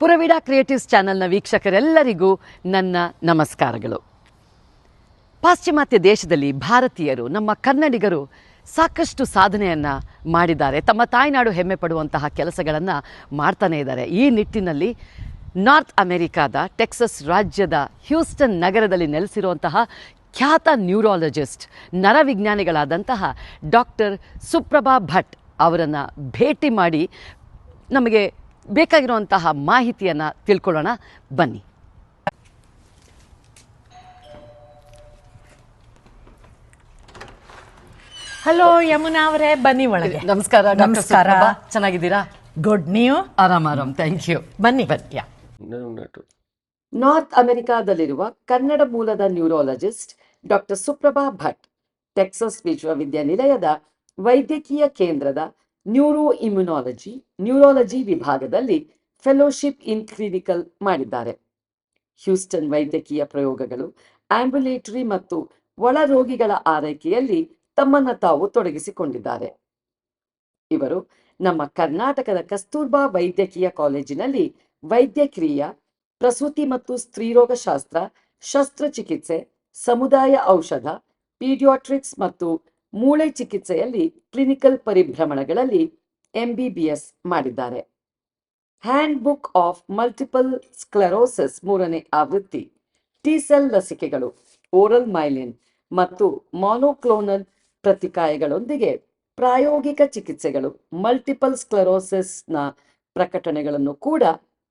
ಪುರವೀಡ creatives ಚಾನೆಲ್ನ ವೀಕ್ಷಕರೆಲ್ಲರಿಗೂ ನನ್ನ ನಮಸ್ಕಾರಗಳು. ಪಾಶ್ಚಿಮಾತ್ಯ ದೇಶದಲ್ಲಿ ಭಾರತೀಯರು, ನಮ್ಮ ಕನ್ನಡಿಗರು ಸಾಕಷ್ಟು ಸಾಧನೆಯನ್ನು ಮಾಡಿದ್ದಾರೆ. ತಮ್ಮ ತಾಯ್ನಾಡು ಹೆಮ್ಮೆ ಪಡುವಂತಹ ಕೆಲಸಗಳನ್ನು ಮಾಡ್ತಾನೇ ಇದ್ದಾರೆ. ಈ ನಿಟ್ಟಿನಲ್ಲಿ ನಾರ್ತ್ ಅಮೆರಿಕಾದ ಟೆಕ್ಸಸ್ ರಾಜ್ಯದ ಹ್ಯೂಸ್ಟನ್ ನಗರದಲ್ಲಿ ನೆಲೆಸಿರುವಂತಹ ಖ್ಯಾತ ನ್ಯೂರಾಲಜಿಸ್ಟ್, ನರವಿಜ್ಞಾನಿಗಳಾದಂತಹ ಡಾಕ್ಟರ್ ಸುಪ್ರಭಾ ಭಟ್ ಅವರನ್ನು ಭೇಟಿ ಮಾಡಿ ನಮಗೆ ಬೇಕಾಗಿರುವಂತಹ ಮಾಹಿತಿಯನ್ನು ತಿಳ್ಕೊಳ್ಳೋಣ ಬನ್ನಿ. ಹಲೋ ಯಮುನಾ ಅವರೇ, ಬನ್ನಿ ಒಳಗೆ. ನಮಸ್ಕಾರ. ನಮಸ್ಕಾರ. ಚೆನ್ನಾಗಿದ್ದೀರಾ? ಗುಡ್. ನೀವು? ಆರಾಮ್. Thank you. ಬನ್ನಿ. ನಾರ್ತ್ ಅಮೆರಿಕಾದಲ್ಲಿರುವ ಕನ್ನಡ ಮೂಲದ neurologist doctor Suprabha Bhat Texas ವಿಶ್ವವಿದ್ಯಾನಿಲಯದ ವೈದ್ಯಕೀಯ ಕೇಂದ್ರದ ನ್ಯೂರಾಲಜಿ ವಿಭಾಗದಲ್ಲಿ ಫೆಲೋಶಿಪ್ ಇನ್ ಕ್ಲಿನಿಕಲ್ ಮಾಡಿದ್ದಾರೆ. ಹ್ಯೂಸ್ಟನ್ ವೈದ್ಯಕೀಯ ಪ್ರಯೋಗಗಳು, ಆಂಬ್ಯುಲೇಟರಿ ಮತ್ತು ಒಳ ರೋಗಿಗಳ ಆರೈಕೆಯಲ್ಲಿ ತಮ್ಮನ್ನು ತಾವು ತೊಡಗಿಸಿಕೊಂಡಿದ್ದಾರೆ. ಇವರು ನಮ್ಮ ಕರ್ನಾಟಕದ ಕಸ್ತೂರ್ಬಾ ವೈದ್ಯಕೀಯ ಕಾಲೇಜಿನಲ್ಲಿ ವೈದ್ಯಕೀಯ, ಪ್ರಸೂತಿ ಮತ್ತು ಸ್ತ್ರೀರೋಗ ಶಾಸ್ತ್ರ, ಶಸ್ತ್ರಚಿಕಿತ್ಸೆ, ಸಮುದಾಯ ಔಷಧ, ಪೀಡಿಯಾಟ್ರಿಕ್ಸ್ ಮತ್ತು ಮೂಳೆ ಚಿಕಿತ್ಸೆಯಲ್ಲಿ ಕ್ಲಿನಿಕಲ್ ಪರಿಭ್ರಮಣಗಳಲ್ಲಿ MBBS ಮಾಡಿದ್ದಾರೆ. ಹ್ಯಾಂಡ್ ಬುಕ್ ಆಫ್ ಮಲ್ಟಿಪಲ್ ಸ್ಕ್ಲೆರೋಸಿಸ್ 3ನೇ ಆವೃತ್ತಿ, ಟಿ-ಸೆಲ್ ಲಸಿಕೆಗಳು, ಓರಲ್ ಮೈಲಿನ್ ಮತ್ತು ಮಾನೋಕ್ಲೋನಲ್ ಪ್ರತಿಕಾಯಗಳೊಂದಿಗೆ ಪ್ರಾಯೋಗಿಕ ಚಿಕಿತ್ಸೆಗಳು, ಮಲ್ಟಿಪಲ್ ಸ್ಕ್ಲೆರೋಸಿಸ್ನ ಪ್ರಕಟಣೆಗಳನ್ನು ಕೂಡ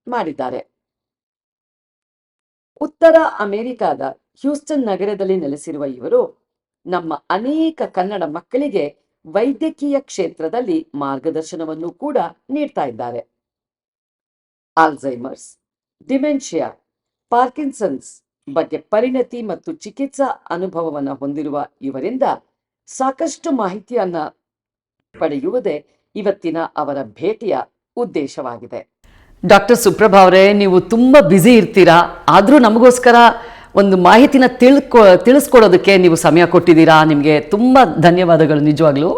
ಮಾಡಿದ್ದಾರೆ. ಉತ್ತರ ಅಮೆರಿಕಾದ ಹ್ಯೂಸ್ಟನ್ ನಗರದಲ್ಲಿ ನೆಲೆಸಿರುವ ಇವರು ನಮ್ಮ ಅನೇಕ ಕನ್ನಡ ಮಕ್ಕಳಿಗೆ ವೈದ್ಯಕೀಯ ಕ್ಷೇತ್ರದಲ್ಲಿ ಮಾರ್ಗದರ್ಶನವನ್ನು ಕೂಡ ನೀಡ್ತಾ ಇದ್ದಾರೆ. ಆಲ್ಝೈಮರ್ಸ್, ಡಿಮೆನ್ಷಿಯಾ, ಪಾರ್ಕಿನ್ಸನ್ಸ್ ಬಗ್ಗೆ ಪರಿಣತಿ ಮತ್ತು ಚಿಕಿತ್ಸಾ ಅನುಭವವನ್ನು ಹೊಂದಿರುವ ಇವರಿಂದ ಸಾಕಷ್ಟು ಮಾಹಿತಿಯನ್ನ ಪಡೆಯುವುದೇ ಇವತ್ತಿನ ಅವರ ಭೇಟಿಯ ಉದ್ದೇಶವಾಗಿದೆ. ಡಾಕ್ಟರ್ ಸುಪ್ರಭಾ ಅವರೇ, ನೀವು ತುಂಬ ಬ್ಯುಸಿ ಇರ್ತೀರಾ, ಆದರೂ ನಮಗೋಸ್ಕರ ಒಂದು ಮಾಹಿತಿನ ತಿಳಿಸ್ಕೊಡೋದಕ್ಕೆ ನೀವು ಸಮಯ ಕೊಟ್ಟಿದ್ದೀರಾ. ನಿಮಗೆ ತುಂಬ ಧನ್ಯವಾದಗಳು. ನಿಜವಾಗ್ಲೂ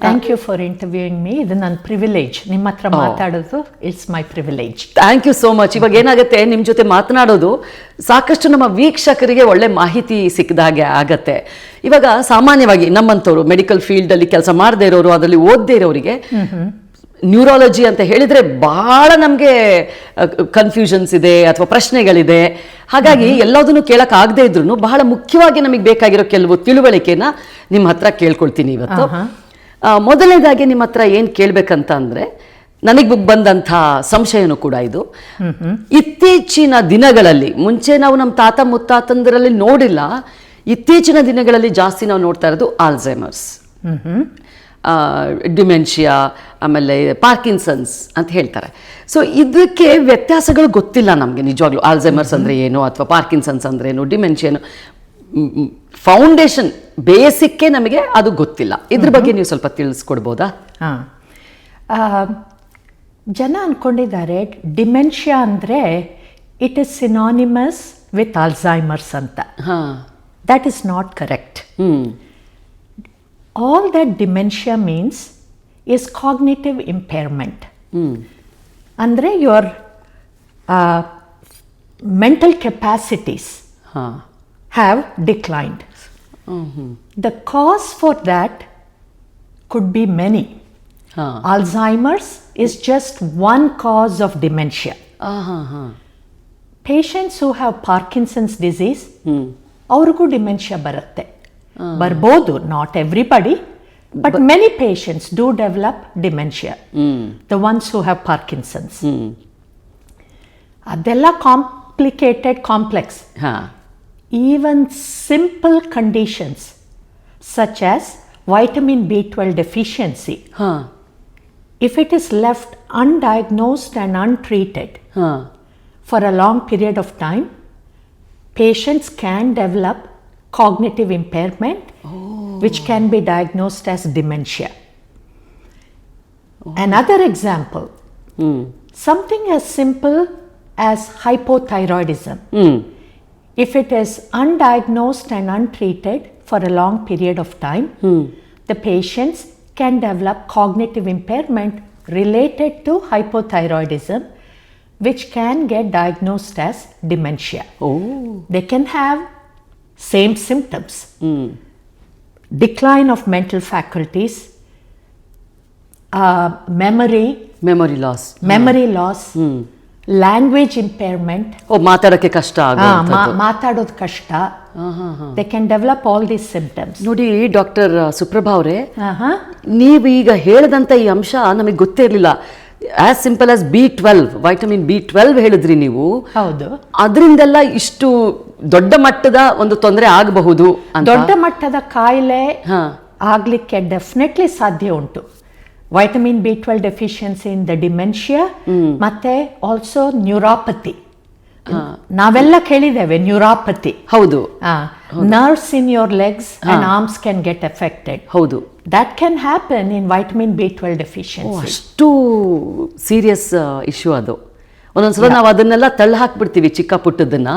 thank you for interviewing me. ಇದು ನನ್ನ ಪ್ರಿವಿಲೇಜ್. ನಿಮ್ಮ ಹತ್ರ ಮಾತಾಡೋದು it's my privilege. Thank you so much. ಇವಾಗ ಏನಾಗುತ್ತೆ, ನಿಮ್ಮ ಜೊತೆ ಮಾತನಾಡೋದು ಸಾಕಷ್ಟು ನಮ್ಮ ವೀಕ್ಷಕರಿಗೆ ಒಳ್ಳೆ ಮಾಹಿತಿ ಸಿಕ್ಕಿದಾಗೆ ಆಗತ್ತೆ. ಇವಾಗ ಸಾಮಾನ್ಯವಾಗಿ ನಮ್ಮಂಥವ್ರು ಮೆಡಿಕಲ್ ಫೀಲ್ಡಲ್ಲಿ ಕೆಲಸ ಮಾಡದೇ ಇರೋರು, ಅದರಲ್ಲಿ ಓದದೇ ಇರೋರಿಗೆ ನ್ಯೂರಾಲಜಿ ಅಂತ ಹೇಳಿದರೆ ಬಹಳ ನಮಗೆ ಕನ್ಫ್ಯೂಷನ್ಸ್ ಇದೆ ಅಥವಾ ಪ್ರಶ್ನೆಗಳಿದೆ. ಹಾಗಾಗಿ ಎಲ್ಲದನ್ನು ಕೇಳೋಕ್ಕಾಗದೇ ಇದ್ರೂ ಬಹಳ ಮುಖ್ಯವಾಗಿ ನಮಗೆ ಬೇಕಾಗಿರೋ ಕೆಲವು ತಿಳುವಳಿಕೆನ ನಿಮ್ಮ ಹತ್ರ ಕೇಳ್ಕೊಳ್ತೀನಿ ಇವತ್ತು. ಮೊದಲನೇದಾಗಿ ನಿಮ್ಮ ಹತ್ರ ಏನು ಕೇಳಬೇಕಂತ ಅಂದರೆ, ನನಗೆ ಬಂದಂಥ ಸಂಶಯನೂ ಕೂಡ ಇದು. ಇತ್ತೀಚಿನ ದಿನಗಳಲ್ಲಿ, ಮುಂಚೆ ನಾವು ನಮ್ಮ ತಾತ ಮುತ್ತಾತಂದರಲ್ಲಿ ನೋಡಿಲ್ಲ, ಇತ್ತೀಚಿನ ದಿನಗಳಲ್ಲಿ ಜಾಸ್ತಿ ನಾವು ನೋಡ್ತಾ ಇರೋದು ಆಲ್ಝೈಮರ್ಸ್, ಡಿಮೆನ್ಷಿಯಾ, ಆಮೇಲೆ ಪಾರ್ಕಿನ್ಸನ್ಸ್ ಅಂತ ಹೇಳ್ತಾರೆ. ಸೊ ಇದಕ್ಕೆ ವ್ಯತ್ಯಾಸಗಳು ಗೊತ್ತಿಲ್ಲ ನಮಗೆ ನಿಜವಾಗ್ಲೂ. ಆಲ್ಝೈಮರ್ಸ್ ಅಂದರೆ ಏನು ಅಥವಾ ಪಾರ್ಕಿನ್ಸನ್ಸ್ ಅಂದರೆ ಏನು, ಡಿಮೆನ್ಷಿಯಾ ಫೌಂಡೇಶನ್ ಬೇಸಿಕ್ಕೇ ನಮಗೆ ಅದು ಗೊತ್ತಿಲ್ಲ. ಇದ್ರ ಬಗ್ಗೆ ನೀವು ಸ್ವಲ್ಪ ತಿಳಿಸ್ಕೊಡ್ಬೋದಾ? ಜನ ಅಂದ್ಕೊಂಡಿದ್ದಾರೆ ಡಿಮೆನ್ಷಿಯಾ ಅಂದರೆ it is synonymous with Alzheimer's ಅಂತ. That is not correct. All that dementia means is cognitive impairment. Andre your mental capacities have declined. The cause for that could be many. Alzheimer's is just one cause of dementia. Patients who have Parkinson's disease, ಅವ್ರಿಗೂ dementia ಬರುತ್ತೆ. ಬರ್ಬೋದು, not everybody, but many patients do develop dementia, the ones who have Parkinson's. ಅದೆಲ್ಲ complicated, complex. Even simple conditions such as vitamin B12 deficiency, if it is left undiagnosed and untreated for a long period of time, patients can develop cognitive impairment, which can be diagnosed as dementia. Another example, something as simple as hypothyroidism. If it is undiagnosed and untreated for a long period of time, the patients can develop cognitive impairment related to hypothyroidism, which can get diagnosed as dementia. Oh They can have same symptoms: decline of mental faculties, memory loss, memory loss, language impairment. Oh ಮಾತಾಡಕ್ಕೆ ಕಷ್ಟ ಮಾತಾಡೋದು ಕಷ್ಟ. They can develop all these symptoms. ನೋಡಿ doctor Suprabha ಅವರೇ, Uh-huh. ನೀವು ಈಗ ಹೇಳಿದಂಥ ಈ ಅಂಶ ನಮಗೆ ಗೊತ್ತೇ ಇರಲಿಲ್ಲ. As simple as B12, vitamin B12 ಹೇಳಿದ್ರಿ ನೀವು. ಹೌದು, ಅದರಿಂದೆಲ್ಲ ಇಷ್ಟು ದೊಡ್ಡ ಮಟ್ಟದ ಒಂದು ತೊಂದರೆ ಆಗಬಹುದು ಅಂತ. ದೊಡ್ಡ ಮಟ್ಟದ ಕಾಯಿಲೆ ಹಾ. ಆಗ್ಲಿಕ್ಕೆ ಡೆಫಿನೆಟ್ಲಿ ಸಾಧ್ಯ ಉಂಟು. Vitamin B12 deficiency in the dementia, ಮತ್ತೆ ಆಲ್ಸೋ ನ್ಯೂರಾಪತಿ. ನಾವೆಲ್ಲ ಕೇಳಿದ್ದೇವೆ ನ್ಯೂರಾಪತಿ. ಹೌದು nerves in your legs and arms can get affected. ಹೌದು, that can happen in vitamin B12 deficiency. ಅಷ್ಟು ಸೀರಿಯಸ್ ಇಶ್ಯೂ ಅದು. ಒಂದೊಂದ್ಸಲ ನಾವು ಅದನ್ನೆಲ್ಲ ತಳ್ಳಿ ಹಾಕ್ಬಿಡ್ತೀವಿ ಚಿಕ್ಕ ಪುಟ್ಟದನ್ನ,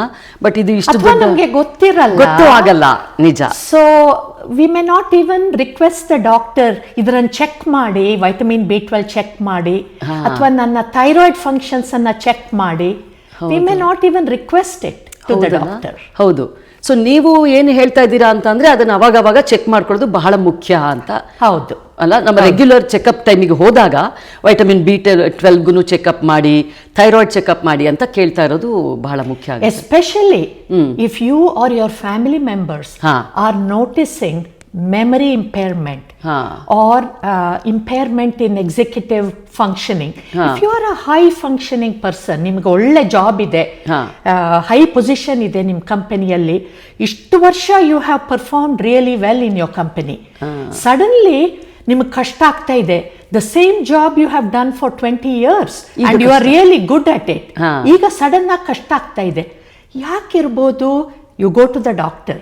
ಬಟ್ ಇದು ಇಷ್ಟು ಅಥವಾ ನಮಗೆ ಗೊತ್ತಿರಲ್ಲ, ಗೊತ್ತೂ ಆಗಲ್ಲ. ನಿಜ. So we may not even request the doctor ಇದರನ್ನು ಚೆಕ್ ಮಾಡಿ, ವೈಟಮಿನ್ B12 ಚೆಕ್ ಮಾಡಿ, ಅಥವಾ ನನ್ನ ಥೈರಾಯ್ಡ್ ಫಂಕ್ಷನ್ಸ್ ಅನ್ನ ಚೆಕ್ ಮಾಡಿ. We may not even request it to the doctor. ಹೌದು. ಸೊ ನೀವು ಏನು ಹೇಳ್ತಾ ಇದ್ದೀರಾ ಅಂತಂದ್ರೆ ಅದನ್ನ ಅವಾಗ ಚೆಕ್ ಮಾಡ್ಕೊಳ್ಳೋದು ಬಹಳ ಮುಖ್ಯ ಅಂತ. ಹೌದು ಅಲ್ಲ, ನಮ್ಮ ರೆಗ್ಯುಲರ್ ಚೆಕಪ್ ಟೈಮಿಗೆ ಹೋದಾಗ ವೈಟಮಿನ್ B12 ಚೆಕಪ್ ಮಾಡಿ, ಥೈರಾಯ್ಡ್ ಚೆಕಪ್ ಮಾಡಿ ಅಂತ ಕೇಳ್ತಾ ಇರೋದು ಬಹಳ ಮುಖ್ಯ ಆಗುತ್ತೆ. Especially if you are your family members are noticing memory impairment or impairment in executive functioning. If you are a high functioning person, ನಿಮಗೆ ಒಳ್ಳೆ ಜಾಬ್ ಇದೆ, ಹೈ ಪೊಸಿಷನ್ ಇದೆ ನಿಮ್ಮ ಕಂಪನಿಯಲ್ಲಿ, ಇಷ್ಟು ವರ್ಷ you have performed really well in your company, suddenly ನಿಮಗೆ ಕಷ್ಟ ಆಗ್ತಾ ಇದೆ. The same job you have done for 20 years and you are really good at it. ಈಗ ಸಡನ್ ಆಗಿ ಕಷ್ಟ ಆಗ್ತಾ ಇದೆ. ಯಾಕಿರ್ಬೋದು? You go to the doctor.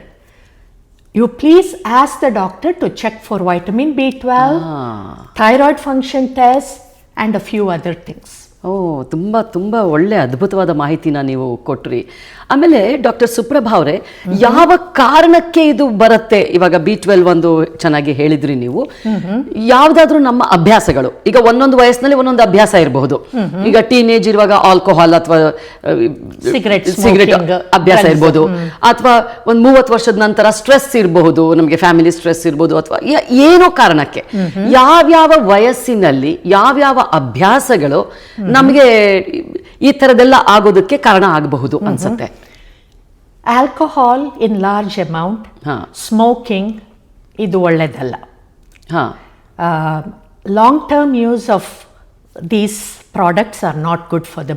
You please ask the doctor to check for vitamin B12, thyroid function test and a few other things. ಓ, ತುಂಬ ತುಂಬ ಒಳ್ಳೆ ಅದ್ಭುತವಾದ ಮಾಹಿತಿನ ನೀವು ಕೊಟ್ರಿ. ಆಮೇಲೆ ಡಾಕ್ಟರ್ ಸುಪ್ರಭಾ ಅವರೇ, ಯಾವ ಕಾರಣಕ್ಕೆ ಇದು ಬರುತ್ತೆ? ಇವಾಗ B12 ಒಂದು ಚೆನ್ನಾಗಿ ಹೇಳಿದ್ರಿ ನೀವು. ಯಾವ್ದಾದ್ರೂ ನಮ್ಮ ಅಭ್ಯಾಸಗಳು, ಈಗ ಒಂದೊಂದು ವಯಸ್ಸಿನಲ್ಲಿ ಒಂದೊಂದು ಅಭ್ಯಾಸ ಇರಬಹುದು. ಈಗ ಟೀನೇಜ್ ಇರುವಾಗ ಆಲ್ಕೋಹಾಲ್ ಅಥವಾ ಸಿಗರೆಟ್ ಅಭ್ಯಾಸ ಇರ್ಬೋದು, ಅಥವಾ ಒಂದು 30 ವರ್ಷದ ನಂತರ ಸ್ಟ್ರೆಸ್ ಇರಬಹುದು, ನಮಗೆ ಫ್ಯಾಮಿಲಿ ಸ್ಟ್ರೆಸ್ ಇರ್ಬೋದು, ಅಥವಾ ಏನೋ ಕಾರಣಕ್ಕೆ ಯಾವ್ಯಾವ ವಯಸ್ಸಿನಲ್ಲಿ ಯಾವ್ಯಾವ ಅಭ್ಯಾಸಗಳು ನಮಗೆ ಈ ತರದೆಲ್ಲ ಆಗೋದಕ್ಕೆ ಕಾರಣ ಆಗಬಹುದು ಅನ್ಸುತ್ತೆ? Alcohol in large amount, smoking ಇದು ಒಳ್ಳೆಯದಲ್ಲ. Long term use of these products are not good for the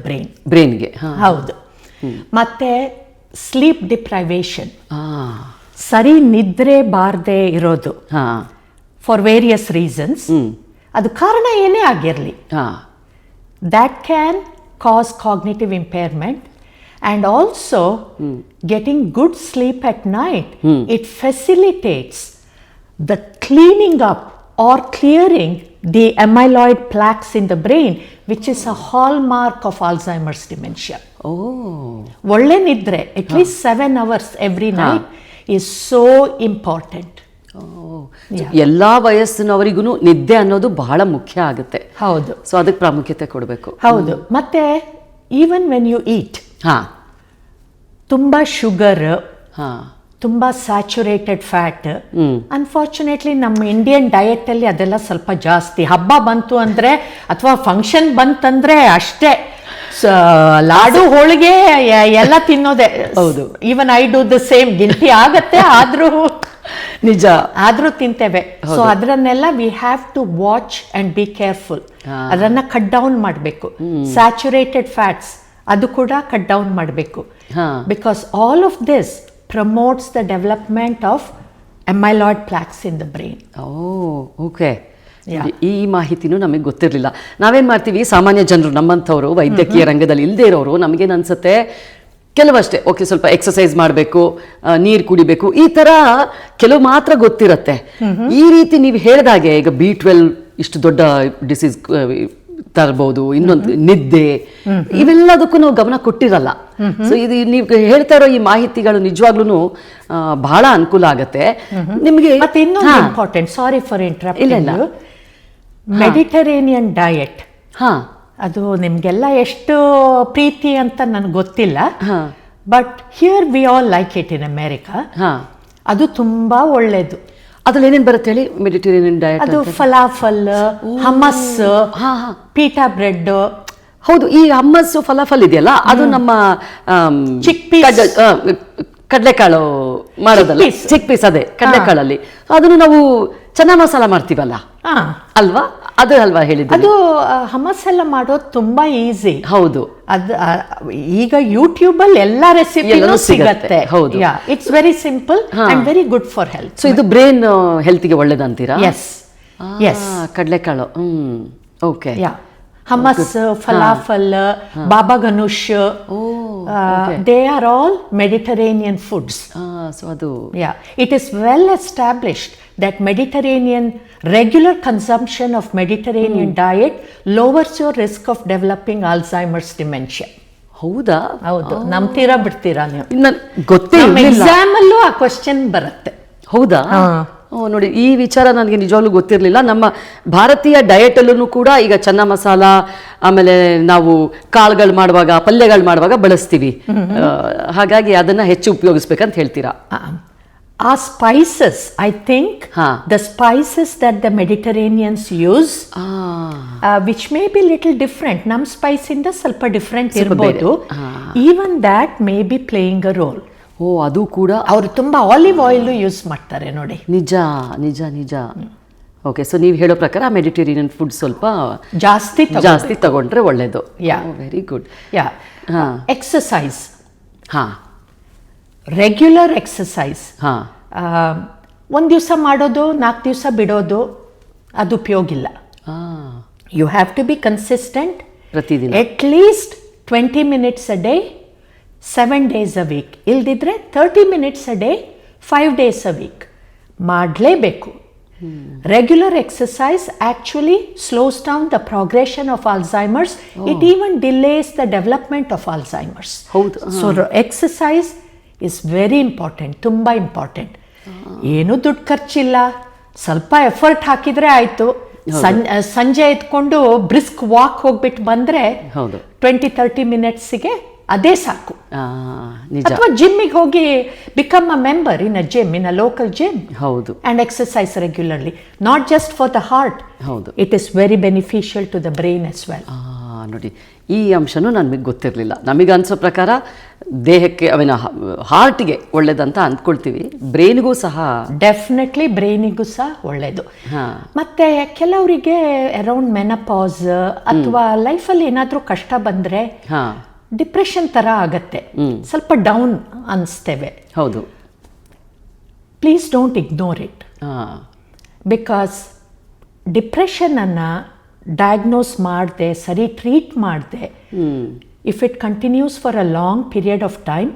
ಬ್ರೈನ್ಗೆ. ಹೌದು. ಮತ್ತೆ ಸ್ಲೀಪ್ ಡಿಪ್ರೈವೇಶನ್, ಸರಿ ನಿದ್ರೆ ಬಾರದೆ ಇರೋದು ಫಾರ್ ವೇರಿಯಸ್ ರೀಸನ್ಸ್, ಅದು ಕಾರಣ ಏನೇ ಆಗಿರಲಿ, that can cause cognitive impairment. And also getting good sleep at night, it facilitates the cleaning up or clearing the amyloid plaques in the brain, which is a hallmark of Alzheimer's dementia. ಒಳ್ಳೆ ನಿದ್ರೆ, at least 7 hours every night is so important. ಎಲ್ಲಾ ವಯಸ್ಸಿನವರಿಗೂ ನಿದ್ದೆ ಅನ್ನೋದು ಬಹಳ ಮುಖ್ಯ ಆಗುತ್ತೆ. ಹೌದು. So ಅದಕ್ಕೆ ಪ್ರಾಮುಖ್ಯತೆ ಕೊಡಬೇಕು. ಹೌದು. ಮತ್ತೆ ಈವನ್ ವೆನ್ ಯು ಈಟ್, ತುಂಬಾ ಶುಗರ್, ತುಂಬಾ ಸ್ಯಾಚುರೇಟೆಡ್ ಫ್ಯಾಟ್, ಅನ್ಫಾರ್ಚುನೇಟ್ಲಿ ನಮ್ಮ ಇಂಡಿಯನ್ ಡಯಟ್ ಅಲ್ಲಿ ಅದೆಲ್ಲ ಸ್ವಲ್ಪ ಜಾಸ್ತಿ. ಹಬ್ಬ ಬಂತು ಅಂದ್ರೆ ಅಥವಾ ಫಂಕ್ಷನ್ ಬಂತಂದ್ರೆ ಅಷ್ಟೇ ಲಾಡು ಹೋಳಿಗೆ ಎಲ್ಲ ತಿನ್ನೋದೆ. ಹೌದು. Even I do the same. Guilty ಆಗತ್ತೆ, ಆದ್ರೂ ನಿಜ, ಆದ್ರೂ ತಿಂತೇವೆ. ಸೊ ಅದರನ್ನೆಲ್ಲ we have to watch and be careful. ಅದನ್ನ ಕಟ್ ಡೌನ್ ಮಾಡಬೇಕು. ಸ್ಯಾಚುರೇಟೆಡ್ ಫ್ಯಾಟ್ಸ್ ಅದು ಕೂಡ ಕಟ್ ಡೌನ್ ಮಾಡಬೇಕು. Because all of this promotes the development of amyloid plaques in the brain. Okay. ಈ ಮಾಹಿತಿನೂ ನಮಗೆ ಗೊತ್ತಿರಲಿಲ್ಲ. ನಾವೇನು ಮಾಡ್ತೀವಿ, ಸಾಮಾನ್ಯ ಜನರು ನಮ್ಮಂಥವ್ರು ವೈದ್ಯಕೀಯ ರಂಗದಲ್ಲಿ ಇಲ್ಲದೆ ಇರೋರು, ನಮಗೇನು ಅನ್ಸುತ್ತೆ, ಕೆಲವಷ್ಟೇ ಓಕೆ ಸ್ವಲ್ಪ ಎಕ್ಸಸೈಸ್ ಮಾಡಬೇಕು, ನೀರು ಕುಡಿಬೇಕು, ಈ ಥರ ಕೆಲವು ಮಾತ್ರ ಗೊತ್ತಿರತ್ತೆ. ಈ ರೀತಿ ನೀವು ಹೇಳಿದಾಗೆ ಈಗ B12 ಇಷ್ಟು ದೊಡ್ಡ ಡಿಸೀಸ್ ತರಬಹುದು, ಇನ್ನೊಂದು ನಿದ್ದೆ, ಇವೆಲ್ಲದಕ್ಕೂ ನಾವು ಗಮನ ಕೊಟ್ಟಿರಲ್ಲ. ಸೊ ಇದು ನೀವು ಹೇಳ್ತಾ ಇರೋ ಈ ಮಾಹಿತಿಗಳು ನಿಜವಾಗ್ಲೂ ಬಹಳ ಅನುಕೂಲ ಆಗತ್ತೆ ನಿಮಗೆ. ಮತ್ತೆ ಇನ್ನೊಂದು important, sorry for interrupting, Mediterranean diet ಅದು ನಿಮಗೆಲ್ಲ ಎಷ್ಟು ಪ್ರೀತಿ ಅಂತ ನನಗೆ ಗೊತ್ತಿಲ್ಲ, ಹಾ but here we all like it in America. ಹಾ ಅದು ತುಂಬ ಒಳ್ಳೆಯದು. ಅದ್ರಲ್ಲಿ ಏನೇನು ಬರುತ್ತೆ ಹೇಳಿ ಮೆಡಿಟೇರಿಯನ್ ಡಯಟ್? ಅದು ಫಲಾಫಲ್, ಹಮಸ್, ಹಾ ಹಾ ಪೀಟಾ ಬ್ರೆಡ್. ಹೌದು, ಈ ಹಮ್ಮಸ್ಸು ಫಲಾಫಲ್ ಇದೆಯಲ್ಲ ಅದು ನಮ್ಮ Chickpeas. ಕಡಲೆಕಾಳು ಮಾಡೋದಲ್ಲ, Chickpeas. ಚಿಕ್ ಪೀಸ್, ಅದೇ ಕಡಲೆಕಾಳಲ್ಲಿ ಅದನ್ನು ನಾವು ಚೆನ್ನ ಮಸಾಲ ಮಾಡ್ತೀವಲ್ಲ ಅಲ್ವಾ, ಅದು ಅಲ್ವಾ ಹೇಳಿದ್ದು? ಅದು ಹಮಸ್ ಎಲ್ಲ ಮಾಡೋದು ತುಂಬಾ ಈಸಿ. ಹೌದು, ಅದು ಈಗ ಯೂಟ್ಯೂಬ್ ಅಲ್ಲಿ ಎಲ್ಲ ರೆಸಿಪಿ ಎಲ್ಲನೂ ಸಿಗತ್ತೆ. ಹೌದು. It's very simple and very good for health. So ಇದು ಬ್ರೈನ್ ಹೆಲ್ತ್ಗೆ ಒಳ್ಳೇದಂತೀರಾ? ಎಸ್ ಎಸ್, ಕಡಲೆಕಾಳು. Okay. Hummus, falafel, baba ganoush, they are all Mediterranean foods. So ಅದು it is well established that Mediterranean regular consumption of Mediterranean diet lowers your risk of developing Alzheimer's dementia. ಹೌದಾ? ಹೌದು, ನಂಬ್ತೀರಾ ಬಿಡ್ತೀರಾ ನೀವು? ಗೊತ್ತೇ ಇರ್ಲಿಲ್ಲ. Exam ಅಲ್ಲೂ ಆ ಕ್ವಶನ್ ಬರುತ್ತೆ. ಹೌದಾ? ನೋಡಿ, ಈ ವಿಚಾರ ನನಗೆ ನಿಜವಾಗ್ಲೂ ಗೊತ್ತಿರಲಿಲ್ಲ. ನಮ್ಮ ಭಾರತೀಯ ಡಯಟಲ್ಲೂ ಕೂಡ ಈಗ ಚೆನ್ನ ಮಸಾಲ, ಆಮೇಲೆ ನಾವು ಕಾಳುಗಳು ಮಾಡುವಾಗ, ಪಲ್ಯಗಳು ಮಾಡುವಾಗ ಬಳಸ್ತೀವಿ. ಹಾಗಾಗಿ ಅದನ್ನ ಹೆಚ್ಚು ಉಪಯೋಗಿಸ್ಬೇಕಂತ ಹೇಳ್ತೀರಾ? ಆ spices, I think the spices that the Mediterraneans use, which may be little different, ನಮ್ಮ ಸ್ಪೈಸ್ ಇಂದ ಸ್ವಲ್ಪ ಡಿಫ್ರೆಂಟ್ ಇರ್ಬೋದು. Even that may be playing a role. ಓ, ಅದು ಕೂಡ. ಅವರು ತುಂಬಾ ಆಲಿವ್ ಆಯಿಲ್ ಯೂಸ್ ಮಾಡ್ತಾರೆ ನೋಡಿ. ನಿಜ ನಿಜ ನಿಜ. ಓಕೆ, ಸೊ ನೀವು ಹೇಳೋ ಪ್ರಕಾರ ಮೆಡಿಟೇರಿಯನ್ ಫುಡ್ ಸ್ವಲ್ಪ ಜಾಸ್ತಿ ತಗೊಂಡ್ರೆ ಒಳ್ಳೇದು. Very good. ಎಕ್ಸಸೈಸ್, ಹಾ, ರೆಗ್ಯುಲರ್ ಎಕ್ಸಸೈಸ್. ಹಾ, ಒಂದು ದಿವಸ ಮಾಡೋದು, 4 ದಿವಸ ಬಿಡೋದು, ಅದು ಉಪಯೋಗ ಇಲ್ಲ. You have to be consistent. ಪ್ರತಿದಿನ at least 20 minutes a day, 7 days a week. ಇಲ್ದಿದ್ರೆ 30 minutes a day, 5 days a week. ಮಾಡಲೇಬೇಕು. Regular exercise actually slows down the progression of Alzheimer's. It even delays the development of Alzheimer's. So exercise is very important, ತುಂಬಾ important. ಏನು ದುಡ್ಡು ಖರ್ಚಿಲ್ಲ, ಸ್ವಲ್ಪ effort ಹಾಕಿದ್ರೆ ಆಯ್ತು. ಸಂಜೆ ಎತ್ಕೊಂಡು ಬ್ರಿಸ್ಕ್ ವಾಕ್ ಹೋಗ್ಬಿಟ್ಟು ಬಂದ್ರೆ 20-30 minutesಗೆ ಅದೇ ಸಾಕು. ಅಥವಾ ಜಿಮ್ಮಿಗೆ ಹೋಗಿ become a member in a gym, in a local gym. ಹೌದು. And exercise regularly, not just for the heart. ಹೌದು, it is very beneficial to the brain as well. ನೋಡಿ, ಈ ಅಂಶನೂ ನಮಗೆ ಗೊತ್ತಿರಲಿಲ್ಲ. ನಮಗೆ ಅನಿಸೋ ಪ್ರಕಾರ ದೇಹಕ್ಕೆ, ಅವೇನ ಹಾರ್ಟ್ಗೆ ಒಳ್ಳೇದಂತ ಅಂದ್ಕೊಳ್ತೀವಿ, ಬ್ರೈನ್ಗೂ ಸಹ. ಡೆಫಿನೆಟ್ಲಿ ಬ್ರೈನಿಗೂ ಸಹ ಒಳ್ಳೇದು. ಮತ್ತೆ ಕೆಲವರಿಗೆ ಅರೌಂಡ್ ಮೆನಪಾಸ್ ಅಥವಾ ಲೈಫಲ್ಲಿ ಏನಾದರೂ ಕಷ್ಟ ಬಂದರೆ ಡಿಪ್ರೆಷನ್ ಥರ ಆಗತ್ತೆ, ಸ್ವಲ್ಪ ಡೌನ್ ಅನಿಸ್ತೇವೆ. ಹೌದು. Please don't ignore it. Because ಡಿಪ್ರೆಷನನ್ನು ಡಯಾಗ್ನೋಸ್ ಮಾಡದೆ, ಸರಿ ಟ್ರೀಟ್ ಮಾಡದೆ, if it continues for a long period of time,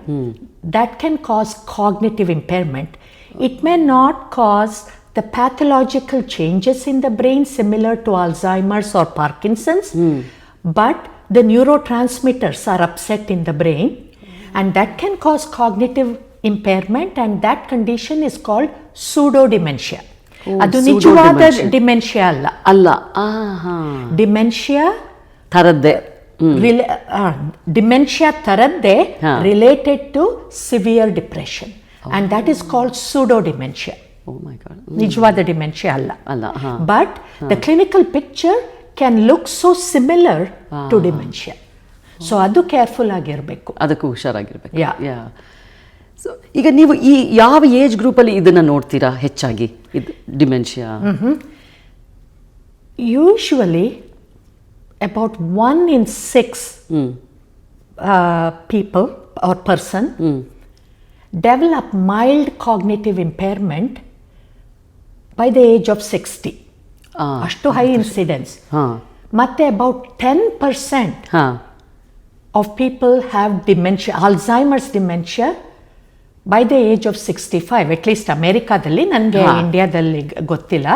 that can cause cognitive impairment. It may not cause the pathological changes in the brain similar to Alzheimer's or Parkinson's, but the neurotransmitters are upset in the brain, and that can cause cognitive impairment, and that condition is called pseudo-dementia. ಅದು ನಿಜವಾದ dementia ಅಲ್ಲ. Dementia ಥರದ್ದೇ, dementia ಥರದ್ದೇ related to severe depression, and that is called pseudo dementia. ನಿಜವಾದ dementia ಅಲ್ಲ. But the clinical picture can look so similar to dementia. So ಅದು careful ಆಗಿರಬೇಕು, ಅದಕ್ಕೂ ಹುಷಾರಾಗಿರ್ಬೇಕು. ಸೊ ಈಗ ನೀವು ಈ ಯಾವ ಏಜ್ ಗ್ರೂಪಲ್ಲಿ ಇದನ್ನು ನೋಡ್ತೀರಾ ಹೆಚ್ಚಾಗಿ, ಇದು dementia? Usually about 1 in 6 people or person develop mild cognitive impairment by the age of 60. ಅಷ್ಟು ಹೈ ಇನ್ಸಿಡೆನ್ಸ್. ಮತ್ತೆ about 10% of people have dementia, Alzheimer's dementia, by the age of 65. at least ಅಮೇರಿಕಾದಲ್ಲಿ, ನನಗೆ ಇಂಡಿಯಾದಲ್ಲಿ ಗೊತ್ತಿಲ್ಲ,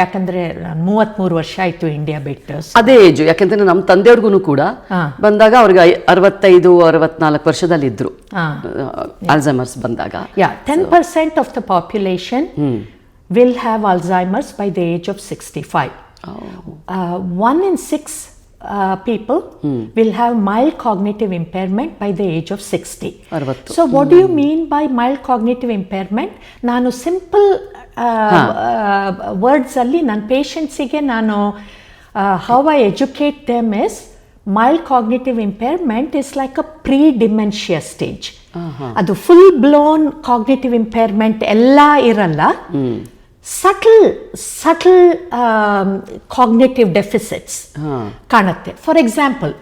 ಯಾಕಂದ್ರೆ 33 ವರ್ಷ ಆಯ್ತು ಇಂಡಿಯಾ ಬಿಟ್ಟು. ಅದೇ ಏಜು, ಯಾಕಂದ್ರೆ ನಮ್ಮ ತಂದೆಯವ್ರಿಗೂ ಕೂಡ ಬಂದಾಗ ಅವ್ರಿಗೆ 65-64 ವರ್ಷದಲ್ಲಿ ಇದ್ರು ಅಲ್ಝೈಮರ್ಸ್ ಬಂದಾಗ. 10% of the population will have Alzheimer's by the age of 65. 1 in 6 people will have mild cognitive impairment by the age of 60. 60. So what do you mean by mild cognitive impairment? ನಾನು simple ವರ್ಡ್ಸಲ್ಲಿ ನನ್ನ ಪೇಷಂಟ್ಸಿಗೆ ನಾನು how I educate them is mild cognitive impairment is like a pre-dementia stage. ಅದು full blown cognitive impairment ಎಲ್ಲ ಇರಲ್ಲ. Subtle cognitive deficits ಕಾಣುತ್ತೆ. For example,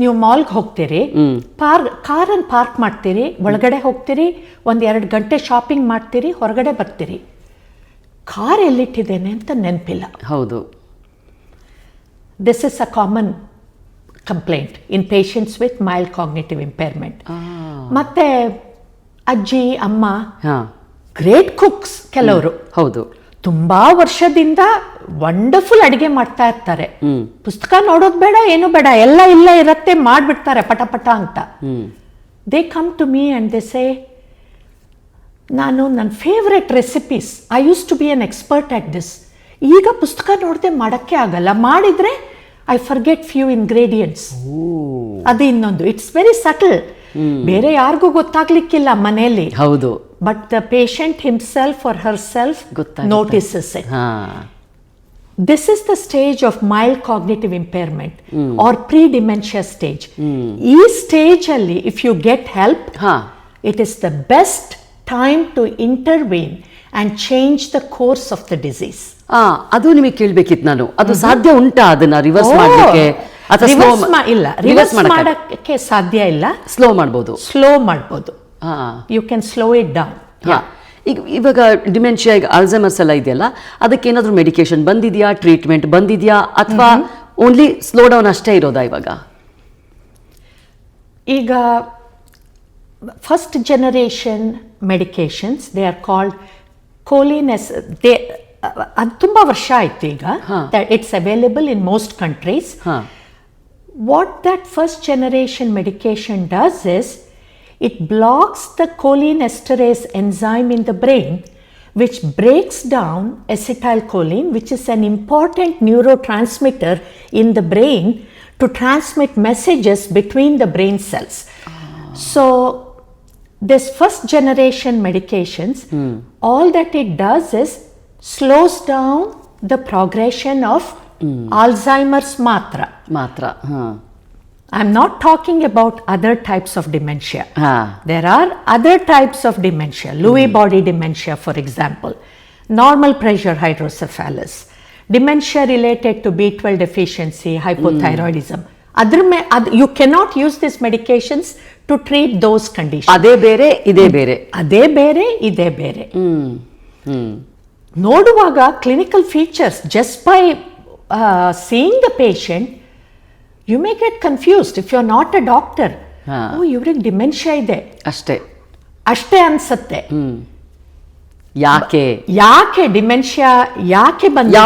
ನೀವು ಮಾಲ್ಗೆ ಹೋಗ್ತೀರಿ, ಕಾರನ್ನು ಪಾರ್ಕ್ ಮಾಡ್ತೀರಿ, ಒಳಗಡೆ ಹೋಗ್ತೀರಿ, 1-2 ಗಂಟೆ ಶಾಪಿಂಗ್ ಮಾಡ್ತೀರಿ, ಹೊರಗಡೆ ಬರ್ತೀರಿ, ಕಾರ್ ಎಲ್ಲಿಟ್ಟಿದ್ದೇನೆ ಅಂತ ನೆನಪಿಲ್ಲ. ಹೌದು. This is a common complaint in patients with mild cognitive impairment. ಮತ್ತೆ ಅಜ್ಜಿ ಅಮ್ಮ ಗ್ರೇಟ್ ಕುಕ್ಸ್ ಕೆಲವರು, ಹೌದು, ತುಂಬಾ ವರ್ಷದಿಂದ ವಂಡರ್ಫುಲ್ ಅಡಿಗೆ ಮಾಡ್ತಾ ಇರ್ತಾರೆ. ಪುಸ್ತಕ ನೋಡೋದು ಬೇಡ, ಏನು ಬೇಡ, ಎಲ್ಲ ಇಲ್ಲೇ ಇರತ್ತೆ, ಮಾಡ್ಬಿಡ್ತಾರೆ ಪಟ ಅಂತ. They come to me and they say, ನಾನು ನನ್ನ favourite recipes, I use to be an expert at this, ಈಗ ಪುಸ್ತಕ ನೋಡದೆ ಮಾಡೋಕ್ಕೆ ಆಗಲ್ಲ, ಮಾಡಿದ್ರೆ ಐ ಫರ್ಗೆಟ್ ಫ್ಯೂ ಇಂಗ್ರೀಡಿಯೆಂಟ್ಸ್. ಅದು ಇನ್ನೊಂದು, ಇಟ್ಸ್ ವೆರಿ ಸಟಲ್, ಬೇರೆ ಯಾರಿಗೂ ಗೊತ್ತಾಗ್ಲಿಕ್ಕಿಲ್ಲ ಮನೆಯಲ್ಲಿ. ಹೌದು. But the patient himself or herself notices it. This is the stage of mild cognitive impairment or pre-dementia stage. ಈ ಸ್ಟೇಜ್ ಅಲ್ಲಿ if you get help, it is the best time to intervene and change the course of the disease. ಅದು ನಿಮಗೆ ಕೇಳಬೇಕಿತ್ತು ನಾನು, ಅದು ಸಾಧ್ಯ ಉಂಟಾ ಅದನ್ನ reverse ಮಾಡಲಿಕ್ಕೆ? ಇಲ್ಲ, ರಿವರ್ಸ್ ಮಾಡಕ್ಕೆ ಸಾಧ್ಯ ಇಲ್ಲ. ಸ್ಲೋ ಮಾಡ್ಬೋದು. You can slow it down. ಇವಾಗ ಡಿಮೆನ್ಷಿಯಾ, ಈಗ ಅಲ್ಝೈಮರ್ಸ್ ಎಲ್ಲ ಇದೆಯಲ್ಲ, ಅದಕ್ಕೆ ಏನಾದರೂ ಮೆಡಿಕೇಶನ್ ಬಂದಿದೆಯಾ, ಟ್ರೀಟ್ಮೆಂಟ್ ಬಂದಿದೆಯಾ, ಅಥವಾ ಓನ್ಲಿ ಸ್ಲೋ ಡೌನ್ ಅಷ್ಟೇ ಇರೋದಾ ಇವಾಗ? ಈಗ first generation medications, they are called cholines. ಅದು ತುಂಬ ವರ್ಷ ಆಯಿತು ಈಗ. It's available in most countries. What that first generation medication does is, it blocks the cholinesterase enzyme in the brain, which breaks down acetylcholine, which is an important neurotransmitter in the brain to transmit messages between the brain cells. So this first generation medications, all that it does is slows down the progression of Alzheimer's matra. I'm not talking about other types of dementia. There are other types of dementia. Lewy body dementia, for example. Normal pressure hydrocephalus. Dementia related to B12 deficiency, hypothyroidism. You cannot use these medications to treat those conditions. ಅದೇ ಬೇರೆ, ಇದೇ ಬೇರೆ. ನೋಡುವಾಗ clinical features, just by seeing the patient, you may get confused if you're not a doctor. Oh, ಇವ್ರಿಗೆ dementia ಇದೆ ಅಷ್ಟೇ ಅನ್ಸತ್ತೆ. ಯಾಕೆ ಡಿಮೆನ್ಷಿಯಾ ಯಾಕೆ ಬಂದಿದೆ,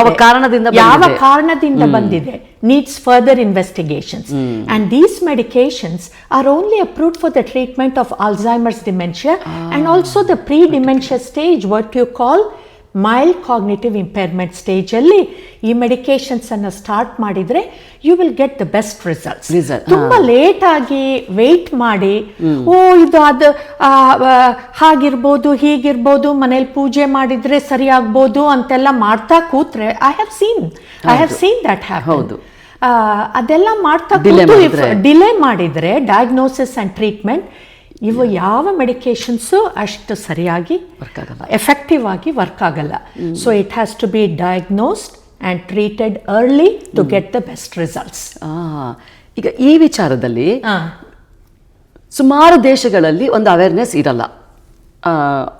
ಯಾವ ಕಾರಣದಿಂದ ಬಂದಿದೆ, needs further investigations. And these medications are only approved for the treatment of Alzheimer's dementia and also the pre-dementia stage, what you call mild cognitive impairment stage ಅಲ್ಲಿ ಈ ಮೆಡಿಕೇಶನ್ಸ್ ಅನ್ನ ಸ್ಟಾರ್ಟ್ ಮಾಡಿದ್ರೆ you will get the best results. ತುಂಬಾ late ಆಗಿ wait ಮಾಡಿ, ಇದು ಅದು ಹಾಗಿರ್ಬೋದು, ಹೀಗಿರ್ಬೋದು, ಮನೇಲಿ ಪೂಜೆ ಮಾಡಿದ್ರೆ ಸರಿ ಆಗ್ಬೋದು ಅಂತೆಲ್ಲ ಮಾಡ್ತಾ ಕೂತ್ರೆ I have seen that happen. ಅದೆಲ್ಲ ಮಾಡ್ತಾ ಡಿಲೇ ಮಾಡಿದ್ರೆ ಡಯಾಗ್ನೋಸಿಸ್ ಅಂಡ್ ಟ್ರೀಟ್ಮೆಂಟ್, ಇವು ಯಾವ ಮೆಡಿಕೇಶನ್ಸು ಅಷ್ಟು ಸರಿಯಾಗಿ ಎಫೆಕ್ಟಿವ್ ಆಗಿ ವರ್ಕ್ ಆಗಲ್ಲ. So it has to be diagnosed and treated early to get the best results. ಈಗ ಈ ವಿಚಾರದಲ್ಲಿ ಸುಮಾರು ದೇಶಗಳಲ್ಲಿ ಒಂದು ಅವೇರ್ನೆಸ್ ಇರಲ್ಲ.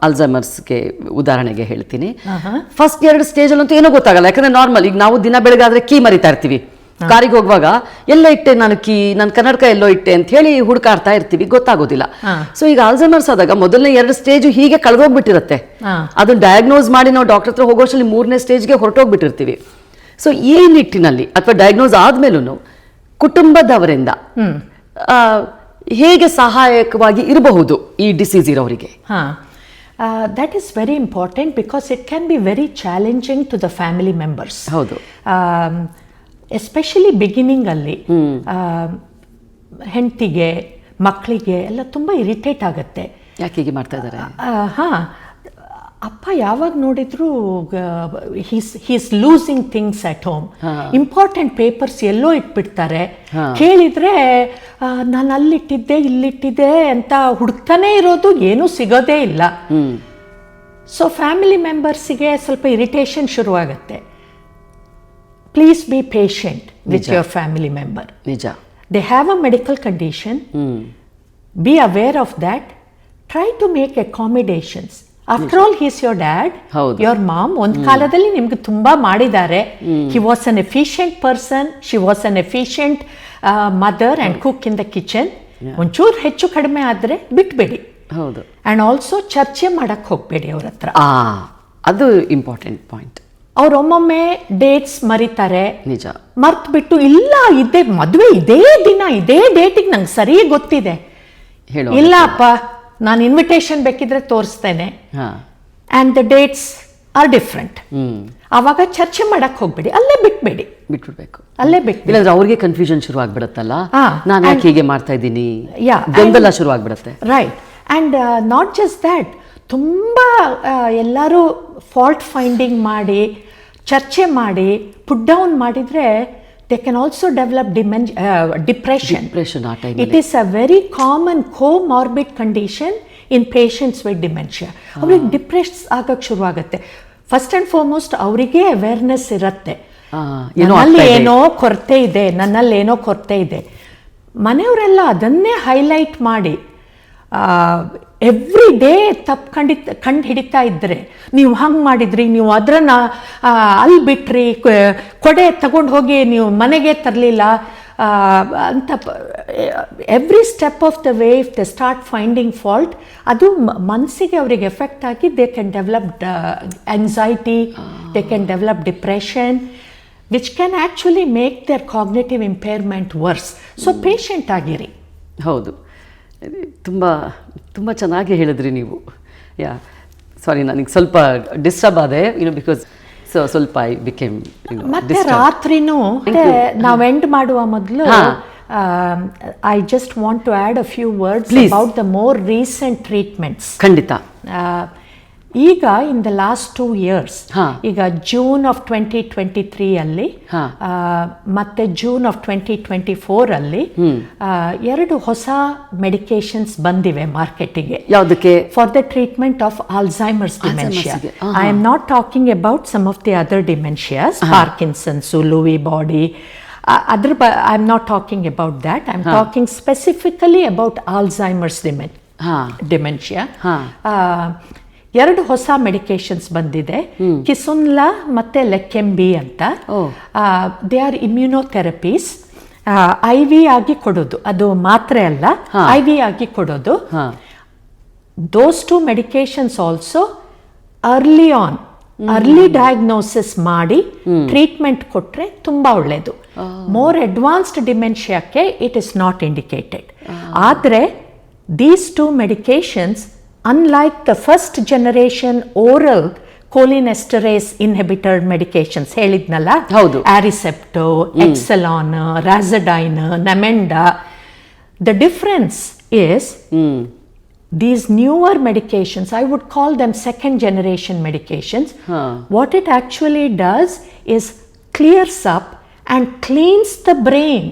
ಅಲ್ಝೈಮರ್ಸ್ಗೆ ಉದಾಹರಣೆಗೆ ಹೇಳ್ತೀನಿ, ಫಸ್ಟ್ 2 ಸ್ಟೇಜಲ್ಲಂತೂ ಏನೂ ಗೊತ್ತಾಗಲ್ಲ. ಯಾಕಂದ್ರೆ ನಾರ್ಮಲ್, ಈಗ ನಾವು ದಿನ ಬೆಳಗಾದ್ರೆ ಕೀ ಮರಿತಾ ಇರ್ತೀವಿ, ಕಾರಿಗೆ ಹೋಗುವಾಗ ಎಲ್ಲ ಇಟ್ಟೆ ನಾನು ಕೀ, ನನ್ನ ಕನ್ನಡಕ ಎಲ್ಲೋ ಇಟ್ಟೆ ಅಂತ ಹೇಳಿ ಹುಡುಕಾಡ್ತಾ ಇರ್ತೀವಿ, ಗೊತ್ತಾಗೋದಿಲ್ಲ. ಸೊ ಈಗ ಅಲ್ಝೈಮರ್ಸ್ ಆದಾಗ ಮೊದಲನೇ 2 ಸ್ಟೇಜ್ ಹೀಗೆ ಕಳೆದೋಗ್ಬಿಟ್ಟಿರುತ್ತೆ. ಅದನ್ನ ಡಯಾಗ್ನೋಸ್ ಮಾಡಿ ನಾವು ಡಾಕ್ಟರ್ ಹತ್ರ ಹೋಗೋಷ್ಟರಲ್ಲಿ 3ನೇ ಸ್ಟೇಜ್ಗೆ ಹೊರಟೋಗ್ಬಿಟ್ಟಿರ್ತೀವಿ. ಸೊ ಈ ನಿಟ್ಟಿನಲ್ಲಿ ಅಥವಾ ಡಯಾಗ್ನೋಸ್ ಆದ್ಮೇಲೂ ಕುಟುಂಬದವರಿಂದ ಹೇಗೆ ಸಹಾಯಕವಾಗಿ ಇರಬಹುದು ಈ ಡಿಸೀಸ್ ಇರೋರಿಗೆ? That is very important because it can be very challenging to the family members. ಹೌದು. ಎಸ್ಪೆಷಲಿ ಬಿಗಿನಿಂಗಲ್ಲಿ ಹೆಂಡತಿಗೆ ಮಕ್ಕಳಿಗೆ ಎಲ್ಲ ತುಂಬ ಇರಿಟೇಟ್ ಆಗುತ್ತೆ. ಯಾಕೆ ಹೀಗೆ ಮಾಡ್ತಾ ಇದ್ದಾರೆ? ಹಾಂ, ಅಪ್ಪ ಯಾವಾಗ ನೋಡಿದ್ರು he's losing things at home. Important papers ಎಲ್ಲೋ ಇಟ್ಬಿಡ್ತಾರೆ. ಕೇಳಿದ್ರೆ ನಾನು ಅಲ್ಲಿಟ್ಟಿದ್ದೆ ಇಲ್ಲಿಟ್ಟಿದ್ದೆ ಅಂತ ಹುಡುಕ್ತಾನೆ ಇರೋದು, ಏನೂ ಸಿಗೋದೇ ಇಲ್ಲ. ಸೊ ಫ್ಯಾಮಿಲಿ ಮೆಂಬರ್ಸಿಗೆ ಸ್ವಲ್ಪ ಇರಿಟೇಷನ್ ಶುರುವಾಗುತ್ತೆ. Please be patient with your family member. ನಿಜ. They have a medical condition. Be aware of that. Try to make accommodations. After all he's your dad, your mom. ಒಂದು ಕಾಲದಲ್ಲಿ ನಿಮ್ಗೆ ತುಂಬಾ ಮಾಡಿದ್ದಾರೆ. He was an efficient person, she was an efficient mother and cook in the kitchen. ಒಂಚೂರು ಹೆಚ್ಚು ಕಡಿಮೆ ಆದರೆ ಬಿಟ್ಬೇಡಿ. ಹೌದು. ಆ್ಯಂಡ್ ಆಲ್ಸೋ ಚರ್ಚೆ ಮಾಡಕ್ಕೆ ಹೋಗಬೇಡಿ ಅವ್ರ ಹತ್ರ. ಅದು ಇಂಪಾರ್ಟೆಂಟ್ ಪಾಯಿಂಟ್. ಅವ್ರು ಒಮ್ಮೊಮ್ಮೆ ಡೇಟ್ಸ್ ಮರಿತಾರೆ. ನಿಜ. ಮರ್ತು ಬಿಟ್ಟು ಇಲ್ಲ ಇದೇ ಮದುವೆ ಇದೇ ದಿನ ಇದೇ ಡೇಟಿಗೆ ನಂಗೆ ಸರಿ ಗೊತ್ತಿದೆ, ಇಲ್ಲ ಅಪ್ಪ ನಾನು ಇನ್ವಿಟೇಷನ್ ಬೇಕಿದ್ರೆ ತೋರಿಸ್ತೇನೆ, and the dates are different. ಆವಾಗ ಚರ್ಚೆ ಮಾಡಕ್ ಹೋಗ್ಬೇಡಿ, ಅಲ್ಲೇ ಬಿಟ್ಬಿಡ್ಬೇಕು. ಅಲ್ಲೇ ಬಿಟ್ಟು ಇಲ್ಲಾಂದ್ರೆ ಅವ್ರಿಗೆ ಕನ್ಫ್ಯೂಷನ್ ಶುರು ಆಗ್ಬಿಡತ್ತಲ್ಲ, ನಾನು ಯಾಕೆ ಹೀಗೆ ಮಾಡ್ತಾ ಇದ್ದೀನಿ, ಗೊಂದಲ ಶುರು ಆಗ್ಬಿಡತ್ತೆ. Right. And not just that, ತುಂಬ ಎಲ್ಲರೂ ಫಾಲ್ಟ್ ಫೈಂಡಿಂಗ್ ಮಾಡಿ ಚರ್ಚೆ ಮಾಡಿ ಪುಟ್ ಡೌನ್ ಮಾಡಿದರೆ they can also develop depression. It is a very common comorbid condition in patients with dementia. ಅವ್ರಿಗೆ ಡಿಪ್ರೆಸ್ ಆಗಕ್ಕೆ ಶುರುವಾಗುತ್ತೆ. ಫಸ್ಟ್ ಆ್ಯಂಡ್ ಫಾರ್ಮೋಸ್ಟ್ ಅವರಿಗೆ ಅವೇರ್ನೆಸ್ ಇರುತ್ತೆ, ನನ್ನಲ್ಲಿ ಏನೋ ಕೊರತೆ ಇದೆ. ಮನೆಯವರೆಲ್ಲ ಅದನ್ನೇ ಹೈಲೈಟ್ ಮಾಡಿ ಎವ್ರಿ ಡೇ ತಪ್ಪು ಕಂಡು ಹಿಡಿತಾ ಇದ್ದರೆ, ನೀವು ಹಂಗೆ ಮಾಡಿದ್ರಿ, ನೀವು ಅದನ್ನು ಅಲ್ಲಿ ಬಿಟ್ರಿ, ಕೊಡೆ ತಗೊಂಡು ಹೋಗಿ ನೀವು ಮನೆಗೆ ತರಲಿಲ್ಲ ಅಂತ every step of the way if they start finding fault, ಅದು ಮನಸ್ಸಿಗೆ ಅವರಿಗೆ ಎಫೆಕ್ಟ್ ಆಗಿ they can develop anxiety, they can develop depression, which can actually make their cognitive impairment worse. So patient ಆಗಿರಿ. ಹೌದು, ತುಂಬ ಚೆನ್ನಾಗಿ ಹೇಳಿದ್ರಿ ನೀವು. ಸಾರಿ, ನನಗೆ ಸ್ವಲ್ಪ ಡಿಸ್ಟರ್ಬ್ ಆದೆ, ಬಿಕಾಸ್ ಸ್ವಲ್ಪ ಐ ಬಿಕೇಮ್ ಮತ್ತೆ ರಾತ್ರಿನೂ ನಾವು ಎಂಡ್ ಮಾಡುವ ಮೊದಲು I just want to add a few words about the more recent treatments. ಖಂಡಿತ. ಈಗ ಇನ್ ದ ಲಾಸ್ಟ್ 2 years, ಈಗ ಜೂನ್ ಆಫ್ 2023 ಅಲ್ಲಿ ಮತ್ತೆ ಜೂನ್ ಆಫ್ 2024 ಅಲ್ಲಿ 2 ಹೊಸ ಮೆಡಿಕೇಶನ್ಸ್ ಬಂದಿವೆ ಮಾರ್ಕೆಟಿಗೆ. ಯಾವುದಕ್ಕೆ? For the treatment of Alzheimer's dementia. I am not talking about some of the other dementias, Parkinson's, Lewy body, I am not talking about that. I am talking specifically about Alzheimer's dementia. 2 ಹೊಸ medications ಬಂದಿದೆ, ಕಿಸುನ್ಲಾ ಮತ್ತೆ ಲೆಕೆಂಬಿ ಅಂತ. They are ಇಮ್ಯುನೋಥೆರಪೀಸ್. IV ಆಗಿ ಕೊಡೋದು, ಅದು ಮಾತ್ರೆ ಅಲ್ಲ, IV ಆಗಿ ಕೊಡೋದು. Those 2 medications also early diagnosis ಮಾಡಿ ಟ್ರೀಟ್ಮೆಂಟ್ ಕೊಟ್ಟರೆ ತುಂಬ ಒಳ್ಳೆಯದು. ಮೋರ್ ಅಡ್ವಾನ್ಸ್ಡ್ ಡಿಮೆನ್ಷಿಯಾಕ್ಕೆ ಇಟ್ ಇಸ್ ನಾಟ್ ಇಂಡಿಕೇಟೆಡ್. ಆದರೆ these 2 medications, unlike the first generation oral cholinesterase inhibitor medications ಹೇಳಿದ್ನಲ್ಲ, Aricepto, Exelon, Razodine, Namenda, the difference is these newer medications, I would call them second generation medications. What it actually does is clears up and cleans the brain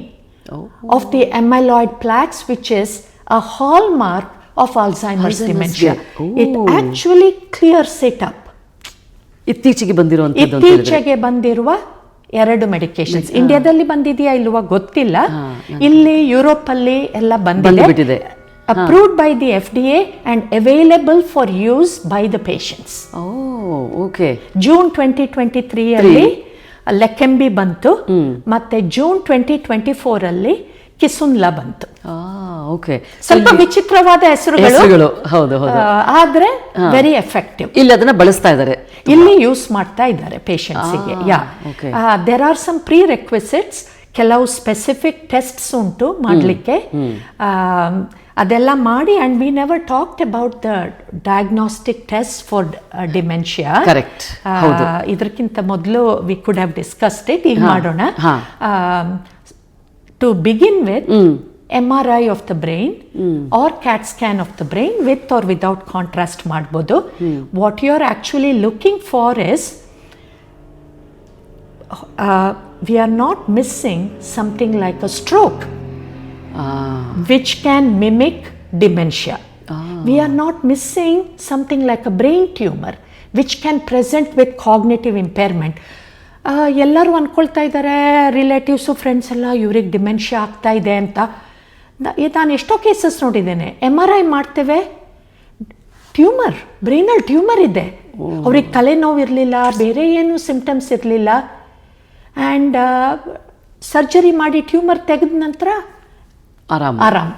of the amyloid plaques, which is a hallmark of Alzheimer's dementia. It actually clears it up. ಇತ್ತೀಚೆಗೆ ಬಂದಿರುವ 2 medications ಇಂಡಿಯಾದಲ್ಲಿ ಬಂದಿದೆಯಾ ಇಲ್ವಾ ಗೊತ್ತಿಲ್ಲ, ಇಲ್ಲಿ ಯುರೋಪಲ್ಲಿ ಎಲ್ಲ ಬಂದಿದೆ. Approved by the FDA and available for use by the patients. June 2023 ಅಲ್ಲಿ ಲೆಕೆಂಬಿ ಬಂತು, ಮತ್ತೆ ಜೂನ್ 2024 ಅಲ್ಲಿ ಕಿಸುನ್ಲಾ ಬಂತು. ಸ್ವಲ್ಪ ವಿಚಿತ್ರವಾದ ಹೆಸರುಗಳು, ಆದ್ರೆ ವೆರಿ ಎಫೆಕ್ಟಿವ್. ಇಲ್ಲಿ ಅದನ್ನ ಬಳಸ್ತಾ ಇದ್ದಾರೆ, ಇಲ್ಲಿ ಯೂಸ್ ಮಾಡ್ತಾ ಇದ್ದಾರೆ ಪೇಷಂಟ್ಸಿಗೆ. There are some prerequisites, ಕೆಲವು ಸ್ಪೆಸಿಫಿಕ್ ಟೆಸ್ಟ್ಸ್ ಉಂಟು ಮಾಡಲಿಕ್ಕೆ. ಅದೆಲ್ಲ ಮಾಡಿ, and we never talked about the diagnostic test for dementia. Correct. ಇದಕ್ಕಿಂತ ಮೊದಲು we could have discussed it. ಈಗ ಮಾಡೋಣ. To begin with MRI of the brain or CAT scan of the brain with or without contrast ಮಾಡ್ಬೋದು. What you are actually looking for is we are not missing something like a stroke which can mimic dementia. We are not missing something like a brain tumor which can present with cognitive impairment. ಎಲ್ಲರೂ ಅಂದ್ಕೊಳ್ತಾ ಇದ್ದಾರೆ, relatives friends ಎಲ್ಲ, ಇವ್ರಿಗೆ dementia ಆಗ್ತಾ ಇದೆ ಅಂತ. ನಾನು ಎಷ್ಟೋ cases ನೋಡಿದ್ದೇನೆ. MRI ಮಾಡ್ತೇವೆ, ಟ್ಯೂಮರ್, ಬ್ರೈನಲ್ಲಿ ಟ್ಯೂಮರ್ ಇದೆ, ಅವ್ರಿಗೆ ತಲೆನೋವು ಇರಲಿಲ್ಲ, ಬೇರೆ ಏನು ಸಿಂಪ್ಟಮ್ಸ್ ಇರಲಿಲ್ಲ, ಆ್ಯಂಡ್ ಸರ್ಜರಿ ಮಾಡಿ ಟ್ಯೂಮರ್ ತೆಗೆದ ನಂತರ ಆರಾಮ್.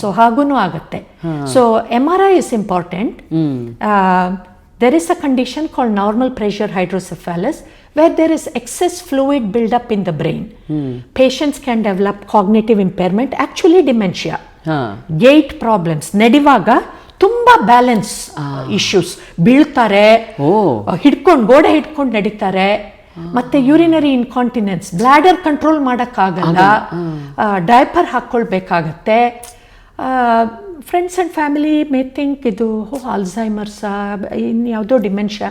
ಸೊ ಹಾಗೂ ಆಗುತ್ತೆ. So MRI is important. There is a condition called normal pressure hydrocephalus where there is excess fluid build-up in the brain. Patients can develop cognitive impairment, actually dementia. Gait problems. ನಡೆಯುವಾಗ ತುಂಬ balance issues, ಬೀಳ್ತಾರೆ, ಗೋಡೆ ಹಿಡ್ಕೊಂಡು ನಡೀತಾರೆ, ಮತ್ತೆ urinary incontinence, bladder control ಮಾಡೋಕ್ಕಾಗಲ್ಲ, diaper ಹಾಕ್ಕೊಳ್ಬೇಕಾಗತ್ತೆ. Friends and family may think ಇದು ಅಲ್ಝೈಮರ್ಸಾ, ಇನ್ಯಾವುದೋ dementia.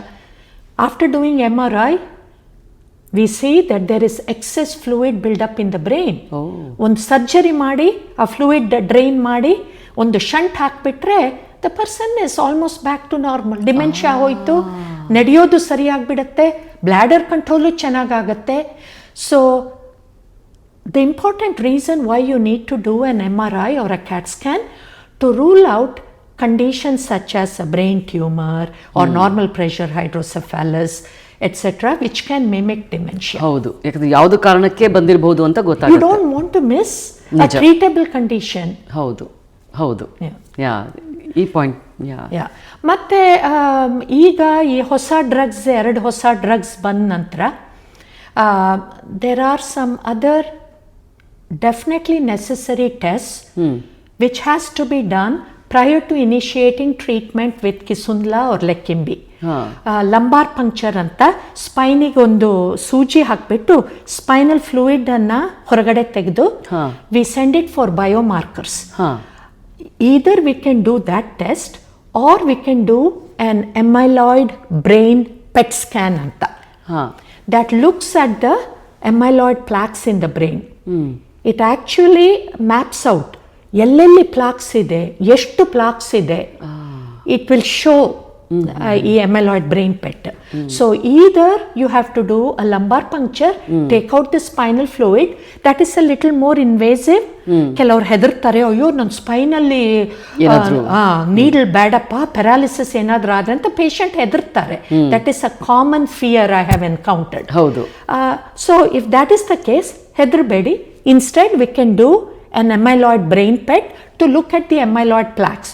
After doing MRI we see that there is excess fluid buildup in the brain. ಒಂದು ಸರ್ಜರಿ ಮಾಡಿ ಆ ಫ್ಲೂಯಿಡ್ ಡ್ರೈನ್ ಮಾಡಿ ಒಂದು ಶಂಟ್ ಹಾಕ್ಬಿಟ್ರೆ the person is almost back to normal. Dementia ಹೋಯಿತು, ನಡೆಯೋದು ಸರಿಯಾಗಿಬಿಡುತ್ತೆ, ಬ್ಲ್ಯಾಡರ್ ಕಂಟ್ರೋಲು ಚೆನ್ನಾಗಾಗತ್ತೆ. So the important reason why you need to do an MRI or a CAT scan to rule out conditions such as a brain tumor or normal pressure hydrocephalus etc which can mimic dementia. ಹೌದು, ಯಾಕಂದ್ರೆ ಯಾವುದು ಕಾರಣಕ್ಕೆ ಬಂದಿರಬಹುದು ಅಂತ ಗೊತ್ತಾಗುತ್ತೆ. You don't want to miss a treatable condition. ಹೌದು ಹೌದು. ಯಾ, ಈ ಪಾಯಿಂಟ್. ಯಾ, ಮತ್ತೆ ಈಗ ಈ ಹೊಸ ಡ್ರಗ್ಸ್, 2 ಹೊಸ ಡ್ರಗ್ಸ್ ಬಂದ ನಂತರ there are some other definitely necessary tests which has to be done prior to initiating treatment with Kisunla or Leqembi. Lumbar puncture ಅಂತ, ಸ್ಪೈನಿಗೆ ಒಂದು ಸೂಜಿ ಹಾಕಿಬಿಟ್ಟು ಸ್ಪೈನಲ್ ಫ್ಲೂಯಿಡ್ ಅನ್ನ ಹೊರಗಡೆ ತೆಗೆದು V send it for biomarkers. either we can do that test or we can do an amyloid brain PET scan ಅಂತ. that looks at the amyloid plaques in the brain. It actually maps out ಎಲ್ಲೆಲ್ಲಿ ಪ್ಲಾಕ್ಸ್ ಇದೆ, ಎಷ್ಟು ಪ್ಲಾಕ್ಸ್ ಇದೆ. It will show ಈ amyloid brain PET. So either you have to do a lumbar puncture, take out the spinal fluid. That is a little more invasive. ಕೆಲವ್ರು ಹೆದರ್ತಾರೆ, ಅಯ್ಯೋ ನನ್ನ ಸ್ಪೈನಲ್ಲಿ needle ಬೇಡಪ್ಪ, paralysis ಏನಾದರೂ ಆದ್ರೆ ಅಂತ ಪೇಷಂಟ್ ಹೆದರ್ತಾರೆ. That is a common fear I have encountered. ಹೌದು. So if that is the case, ಹೆದರಬೇಡಿ. Instead we can do an amyloid brain PET to look at the amyloid plaques.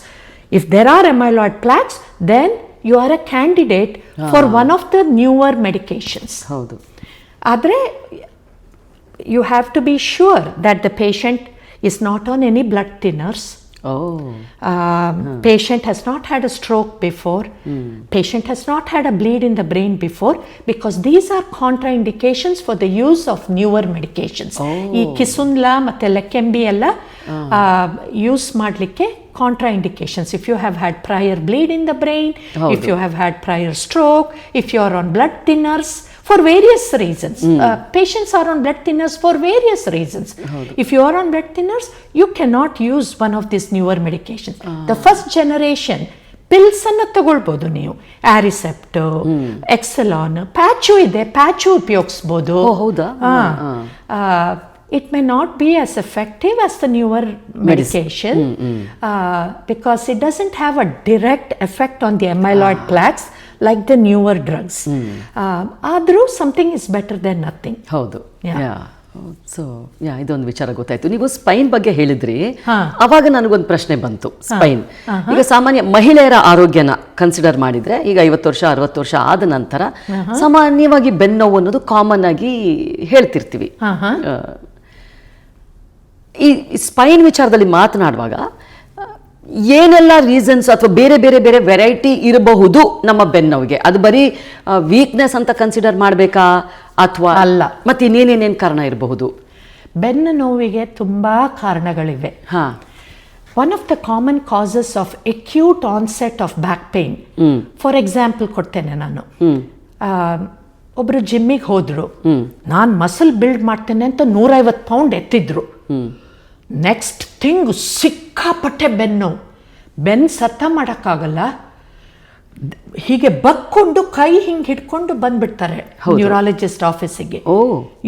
If there are amyloid plaques, then you are a candidate for one of the newer medications. ಹೌದು. ಆದರೆ you have to be sure that the patient is not on any blood thinners. Patient has not had a stroke before. Patient has not had a bleed in the brain before, because these are contraindications for the use of newer medications. ಈ ಕಿಸುಂದ್ಲಾ ಮತ್ತೆ ಲೆಕ್ಕೆಂಬಿ ಎಲ್ಲ use ಮಾಡಲಿಕ್ಕೆ contraindications. If you have had prior bleed in the brain, if you have had prior stroke, if you are on blood thinners for various reasons. Patients are on blood thinners for various reasons. If you are on blood thinners, you cannot use one of these newer medications. The first generation pills ಅನ್ನು ತಗೊಳ್ಬೋದು ನೀವು. ಆರಿಸೆಪ್ಟೋ, ಎಕ್ಸೆಲಾನ್, patch ಇದೆ, patch ಉಪಯೋಗಿಸ್ಬೋದು. ಹೌದಾ? It may not be as effective as the newer medication because it doesn't have a direct effect on the amyloid plaques like the newer drugs. ಆದರೂ something is better than nothing. ಹೌದು. So ಇದೊಂದು ವಿಚಾರ ಗೊತ್ತಾಯ್ತು. ನೀವು Spain ಬಗ್ಗೆ ಹೇಳಿದ್ರಿ, ಅವಾಗ ನನಗೊಂದು ಪ್ರಶ್ನೆ ಬಂತು. ಸ್ಪೈನ್ ಈಗ ಸಾಮಾನ್ಯ ಮಹಿಳೆಯರ ಆರೋಗ್ಯನ ಕನ್ಸಿಡರ್ ಮಾಡಿದ್ರೆ, ಈಗ 50 ವರ್ಷ 60 ವರ್ಷ ಆದ ನಂತರ ಸಾಮಾನ್ಯವಾಗಿ ಬೆನ್ನೋವು ಅನ್ನೋದು ಕಾಮನ್ ಆಗಿ ಹೇಳ್ತಿರ್ತೀವಿ. ಈ ಸ್ಪೈನ್ ವಿಚಾರದಲ್ಲಿ ಮಾತನಾಡುವಾಗ ಏನೆಲ್ಲ ರೀಸನ್ಸ್ ಅಥವಾ ಬೇರೆ ಬೇರೆ ಬೇರೆ ವೆರೈಟಿ ಇರಬಹುದು ನಮ್ಮ ಬೆನ್ನೋವಿಗೆ? ಅದು ಬರೀ ವೀಕ್ನೆಸ್ ಅಂತ ಕನ್ಸಿಡರ್ ಮಾಡಬೇಕಾ ಅಥವಾ ಅಲ್ಲ. ಮತ್ತೆ ಇನ್ನೇನೇನೇನು ಕಾರಣ ಇರಬಹುದು? ಬೆನ್ನು ನೋವಿಗೆ ತುಂಬ ಕಾರಣಗಳಿವೆ. ಹಾಂ. One of the common causes of acute onset of back pain, for example ಕೊಡ್ತೇನೆ ನಾನು. ಒಬ್ಬರು ಜಿಮ್ಮಿಗೆ ಹೋದರು, ನಾನು ಮಸಲ್ ಬಿಲ್ಡ್ ಮಾಡ್ತೇನೆ ಅಂತ 150 ಪೌಂಡ್ ಎತ್ತಿದ್ರು. ನೆಕ್ಸ್ಟ್ ಥಿಂಗ್ ಸಿಕ್ಕಾಪಟ್ಟೆ ಬೆನ್ನು ಸತ್ತ ಮಾಡೋಕ್ಕಾಗಲ್ಲ, ಹೀಗೆ ಬಕ್ಕೊಂಡು ಕೈ ಹಿಂಗೆ ಹಿಡ್ಕೊಂಡು ಬಂದ್ಬಿಡ್ತಾರೆ ನ್ಯೂರಾಲಜಿಸ್ಟ್ ಆಫೀಸಿಗೆ.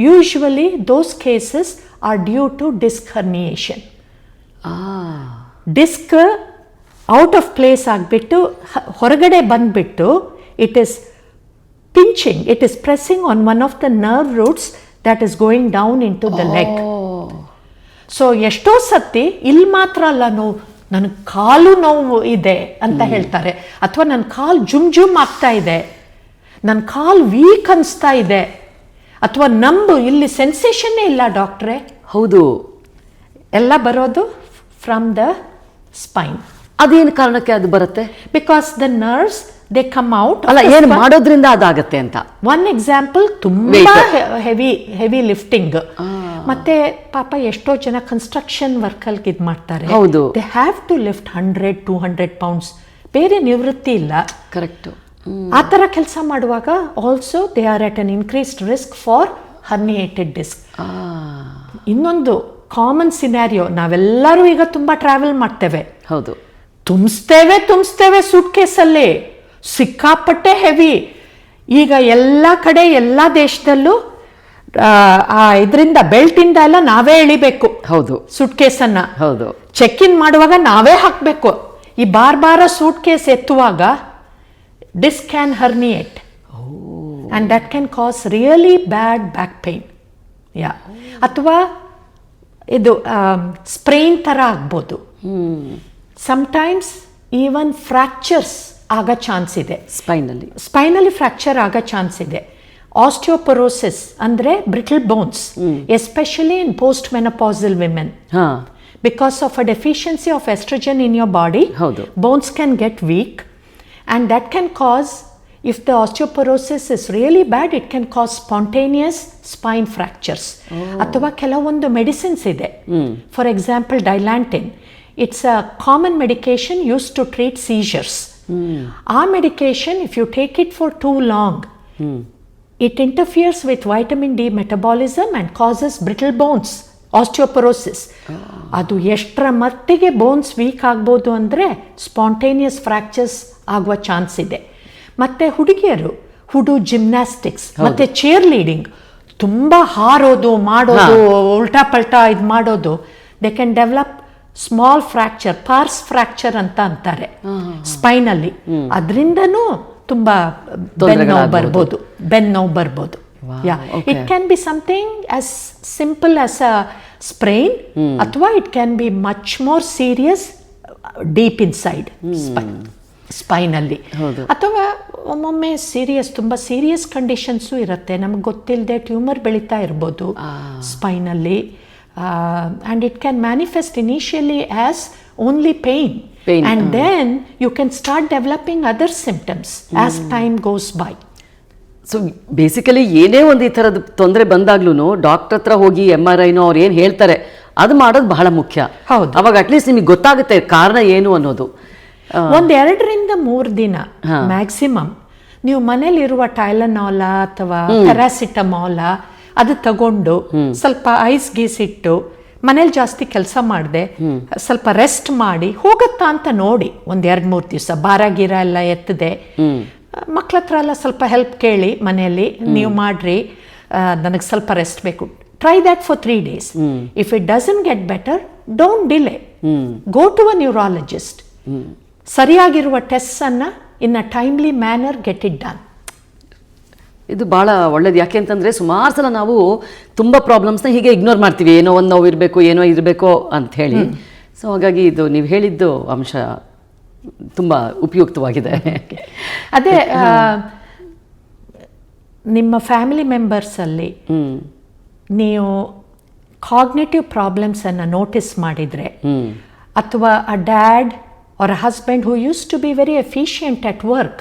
Usually those cases are due to disc herniation. Disc out of place ಆಗಿಬಿಟ್ಟು ಹೊರಗಡೆ ಬಂದ್ಬಿಟ್ಟು it is pinching, it is pressing on one of the nerve roots that is going down into the leg. So ಎಷ್ಟೋ ಸತಿ ಇಲ್ಲಿ ಮಾತ್ರ ಅಲ್ಲ ನೋವು, ನನಗೆ ಕಾಲು ನೋವು ಇದೆ ಅಂತ ಹೇಳ್ತಾರೆ, ಅಥವಾ ನನ್ನ ಕಾಲು ಜುಮ್ ಆಗ್ತಾ ಇದೆ, ನನ್ನ ಕಾಲು ವೀಕ್ ಅನಿಸ್ತಾ ಇದೆ, ಅಥವಾ ನಂಬು ಇಲ್ಲಿ ಸೆನ್ಸೇಷನ್ನೇ ಇಲ್ಲ ಡಾಕ್ಟ್ರೇ. ಹೌದು, ಎಲ್ಲ ಬರೋದು ಫ್ರಮ್ ದ ಸ್ಪೈನ್. ಅದೇನು ಕಾರಣಕ್ಕೆ ಅದು ಬರುತ್ತೆ? Because the nerves they come out. ಅಲ್ಲ, ಏನು ಮಾಡೋದ್ರಿಂದ ಅದಾಗತ್ತೆ ಅಂತ. ಒನ್ ಎಕ್ಸಾಂಪಲ್, ತುಂಬಾ ಹೆವಿ ಲಿಫ್ಟಿಂಗ್. ಮತ್ತೆ ಪಾಪ ಎಷ್ಟೋ ಜನ ಕನ್ಸ್ಟ್ರಕ್ಷನ್ ವರ್ಕಲ್ಲಿ ಇದು ಮಾಡ್ತಾರೆ, they have to lift 100-200 pounds, ಬೇರೆ ನಿವೃತ್ತಿ ಇಲ್ಲ. ಕರೆಕ್ಟ್. ಆ ಥರ ಕೆಲಸ ಮಾಡುವಾಗ also they are at an increased risk for herniated disc. ಇನ್ನೊಂದು ಕಾಮನ್ ಸಿನಾರಿಯೋ, ನಾವೆಲ್ಲರೂ ಈಗ ತುಂಬ ಟ್ರಾವೆಲ್ ಮಾಡ್ತೇವೆ. ಹೌದು. ತುಂಬಿಸ್ತೇವೆ ಸೂಟ್ ಕೇಸಲ್ಲಿ, ಸಿಕ್ಕಾಪಟ್ಟೆ ಹೆವಿ. ಈಗ ಎಲ್ಲ ಕಡೆ ಎಲ್ಲ ದೇಶದಲ್ಲೂ ಇದರಿಂದ ಬೆಲ್ಟಿಂದ ಎಲ್ಲ ನಾವೇ ಎಳಿಬೇಕು. ಹೌದು. ಸೂಟ್ ಕೇಸನ್ನ. ಹೌದು. ಚೆಕ್ ಇನ್ ಮಾಡುವಾಗ ನಾವೇ ಹಾಕಬೇಕು. ಈ ಬಾರ ಸೂಟ್ ಕೇಸ್ ಎತ್ತುವಾಗ disc can herniate and that can cause really bad back pain. ಅಥವಾ ಇದು ಸ್ಪ್ರೈನ್ ಥರ ಆಗ್ಬೋದು. ಸಮ್ಟೈಮ್ಸ್ ಈವನ್ ಫ್ರ್ಯಾಕ್ಚರ್ಸ್ ಆಗೋ ಚಾನ್ಸ್ ಇದೆ. ಸ್ಪೈನಲ್ಲಿ ಫ್ರ್ಯಾಕ್ಚರ್ ಆಗೋ ಚಾನ್ಸ್ ಇದೆ. ಆಸ್ಟಿಯೋಪೊರೋಸಿಸ್ ಅಂದರೆ brittle bones, especially in post menopausal women. Because of a deficiency of oestrogen in your body, bones can get weak, and that can cause, if the osteoporosis is really bad, it can cause spontaneous spine fractures. ಅಥವಾ ಕೆಲವೊಂದು medicines ಇದೆ, for example Dilantin. It's a common medication used to treat seizures. ಆ medication, if you take it for too long, it interferes with vitamin D metabolism and causes brittle bones, osteoporosis. ಅದು ಎಷ್ಟರ ಮಟ್ಟಿಗೆ bones weak ಆಗ್ಬೋದು ಅಂದರೆ spontaneous fractures ಆಗುವ chance ಇದೆ. ಮತ್ತು ಹುಡುಗಿಯರು ಜಿಮ್ನಾಸ್ಟಿಕ್ಸ್ ಮತ್ತು ಚೇರ್ ಲೀಡಿಂಗ್, ತುಂಬ ಹಾರೋದು ಮಾಡೋದು, ಉಲ್ಟಾ ಪಲ್ಟಾ ಇದು ಮಾಡೋದು, they can develop small fracture, parse fracture ಅಂತ ಅಂತಾರೆ ಸ್ಪೈನಲ್ಲಿ. ಅದರಿಂದನೂ ತುಂಬ ಬೆನ್ನೋವು ಬರ್ಬೋದು. It can be something as simple as a sprain, ಅಥವಾ it can be much more serious deep inside ಸ್ಪೈನಲ್ಲಿ. ಅಥವಾ ಒಮ್ಮೊಮ್ಮೆ ತುಂಬ ಸೀರಿಯಸ್ ಕಂಡೀಷನ್ಸು ಇರುತ್ತೆ, ನಮಗೆ ಗೊತ್ತಿಲ್ಲದೆ ಟ್ಯೂಮರ್ ಬೆಳೀತಾ ಇರ್ಬೋದು ಸ್ಪೈನಲ್ಲಿ. And it can manifest initially as only pain. And then you can start developing other symptoms as time goes by. So basically ಏನೇ ಒಂದು ಈ ಥರದ ತೊಂದರೆ ಬಂದಾಗ್ಲೂ ಡಾಕ್ಟರ್ ಹತ್ರ ಹೋಗಿ MRI ಅವ್ರು ಏನು ಹೇಳ್ತಾರೆ ಅದು ಮಾಡೋದು ಬಹಳ ಮುಖ್ಯ. ಹೌದು. ಅವಾಗ ಅಟ್ಲೀಸ್ಟ್ ನಿಮಗೆ ಗೊತ್ತಾಗುತ್ತೆ ಕಾರಣ ಏನು ಅನ್ನೋದು. 2 to 3 ದಿನ ಮ್ಯಾಕ್ಸಿಮಮ್ ನೀವು ಮನೇಲಿರುವ ಟೈಲನಾಲ ಅಥವಾ ಪ್ಯಾರಾಸಿಟಮಾಲ ಅದು ತಗೊಂಡು ಸ್ವಲ್ಪ ಐಸ್ ಗೀಸಿಟ್ಟು ಮನೇಲಿ ಜಾಸ್ತಿ ಕೆಲಸ ಮಾಡದೆ ಸ್ವಲ್ಪ ರೆಸ್ಟ್ ಮಾಡಿ ಹೋಗುತ್ತಾ ಅಂತ ನೋಡಿ 1-2-3 ದಿವಸ. ಭಾರ ಗೀರ ಎಲ್ಲ ಎತ್ತದೆ, ಮಕ್ಳ ಹತ್ರ ಎಲ್ಲ ಸ್ವಲ್ಪ ಹೆಲ್ಪ್ ಕೇಳಿ ಮನೆಯಲ್ಲಿ, ನೀವು ಮಾಡ್ರಿ ನನಗೆ ಸ್ವಲ್ಪ ರೆಸ್ಟ್ ಬೇಕು. Try that for 3 days. If it doesn't get better, don't delay, go to a neurologist. ಸರಿಯಾಗಿರುವ ಟೆಸ್ಟ್ ಅನ್ನ in a timely manner get it done. ಇದು ಭಾಳ ಒಳ್ಳೇದು. ಯಾಕೆ ಅಂತಂದರೆ ಸುಮಾರು ಸಲ ನಾವು ತುಂಬ ಪ್ರಾಬ್ಲಮ್ಸ್ನ ಹೀಗೆ ಇಗ್ನೋರ್ ಮಾಡ್ತೀವಿ, ಏನೋ ಒಂದು ನೋವು ಇರಬೇಕು, ಏನೋ ಇರಬೇಕು ಅಂತ ಹೇಳಿ. ಸೊ ಹಾಗಾಗಿ ಇದು ನೀವು ಹೇಳಿದ್ದು ಅಂಶ ತುಂಬ ಉಪಯುಕ್ತವಾಗಿದೆ. ಅದೇ ನಿಮ್ಮ ಫ್ಯಾಮಿಲಿ ಮೆಂಬರ್ಸಲ್ಲಿ ನೀವು ಕಾಗ್ನೇಟಿವ್ ಪ್ರಾಬ್ಲಮ್ಸನ್ನು ನೋಟಿಸ್ ಮಾಡಿದರೆ, ಅಥವಾ a dad or a husband who used to be very efficient at work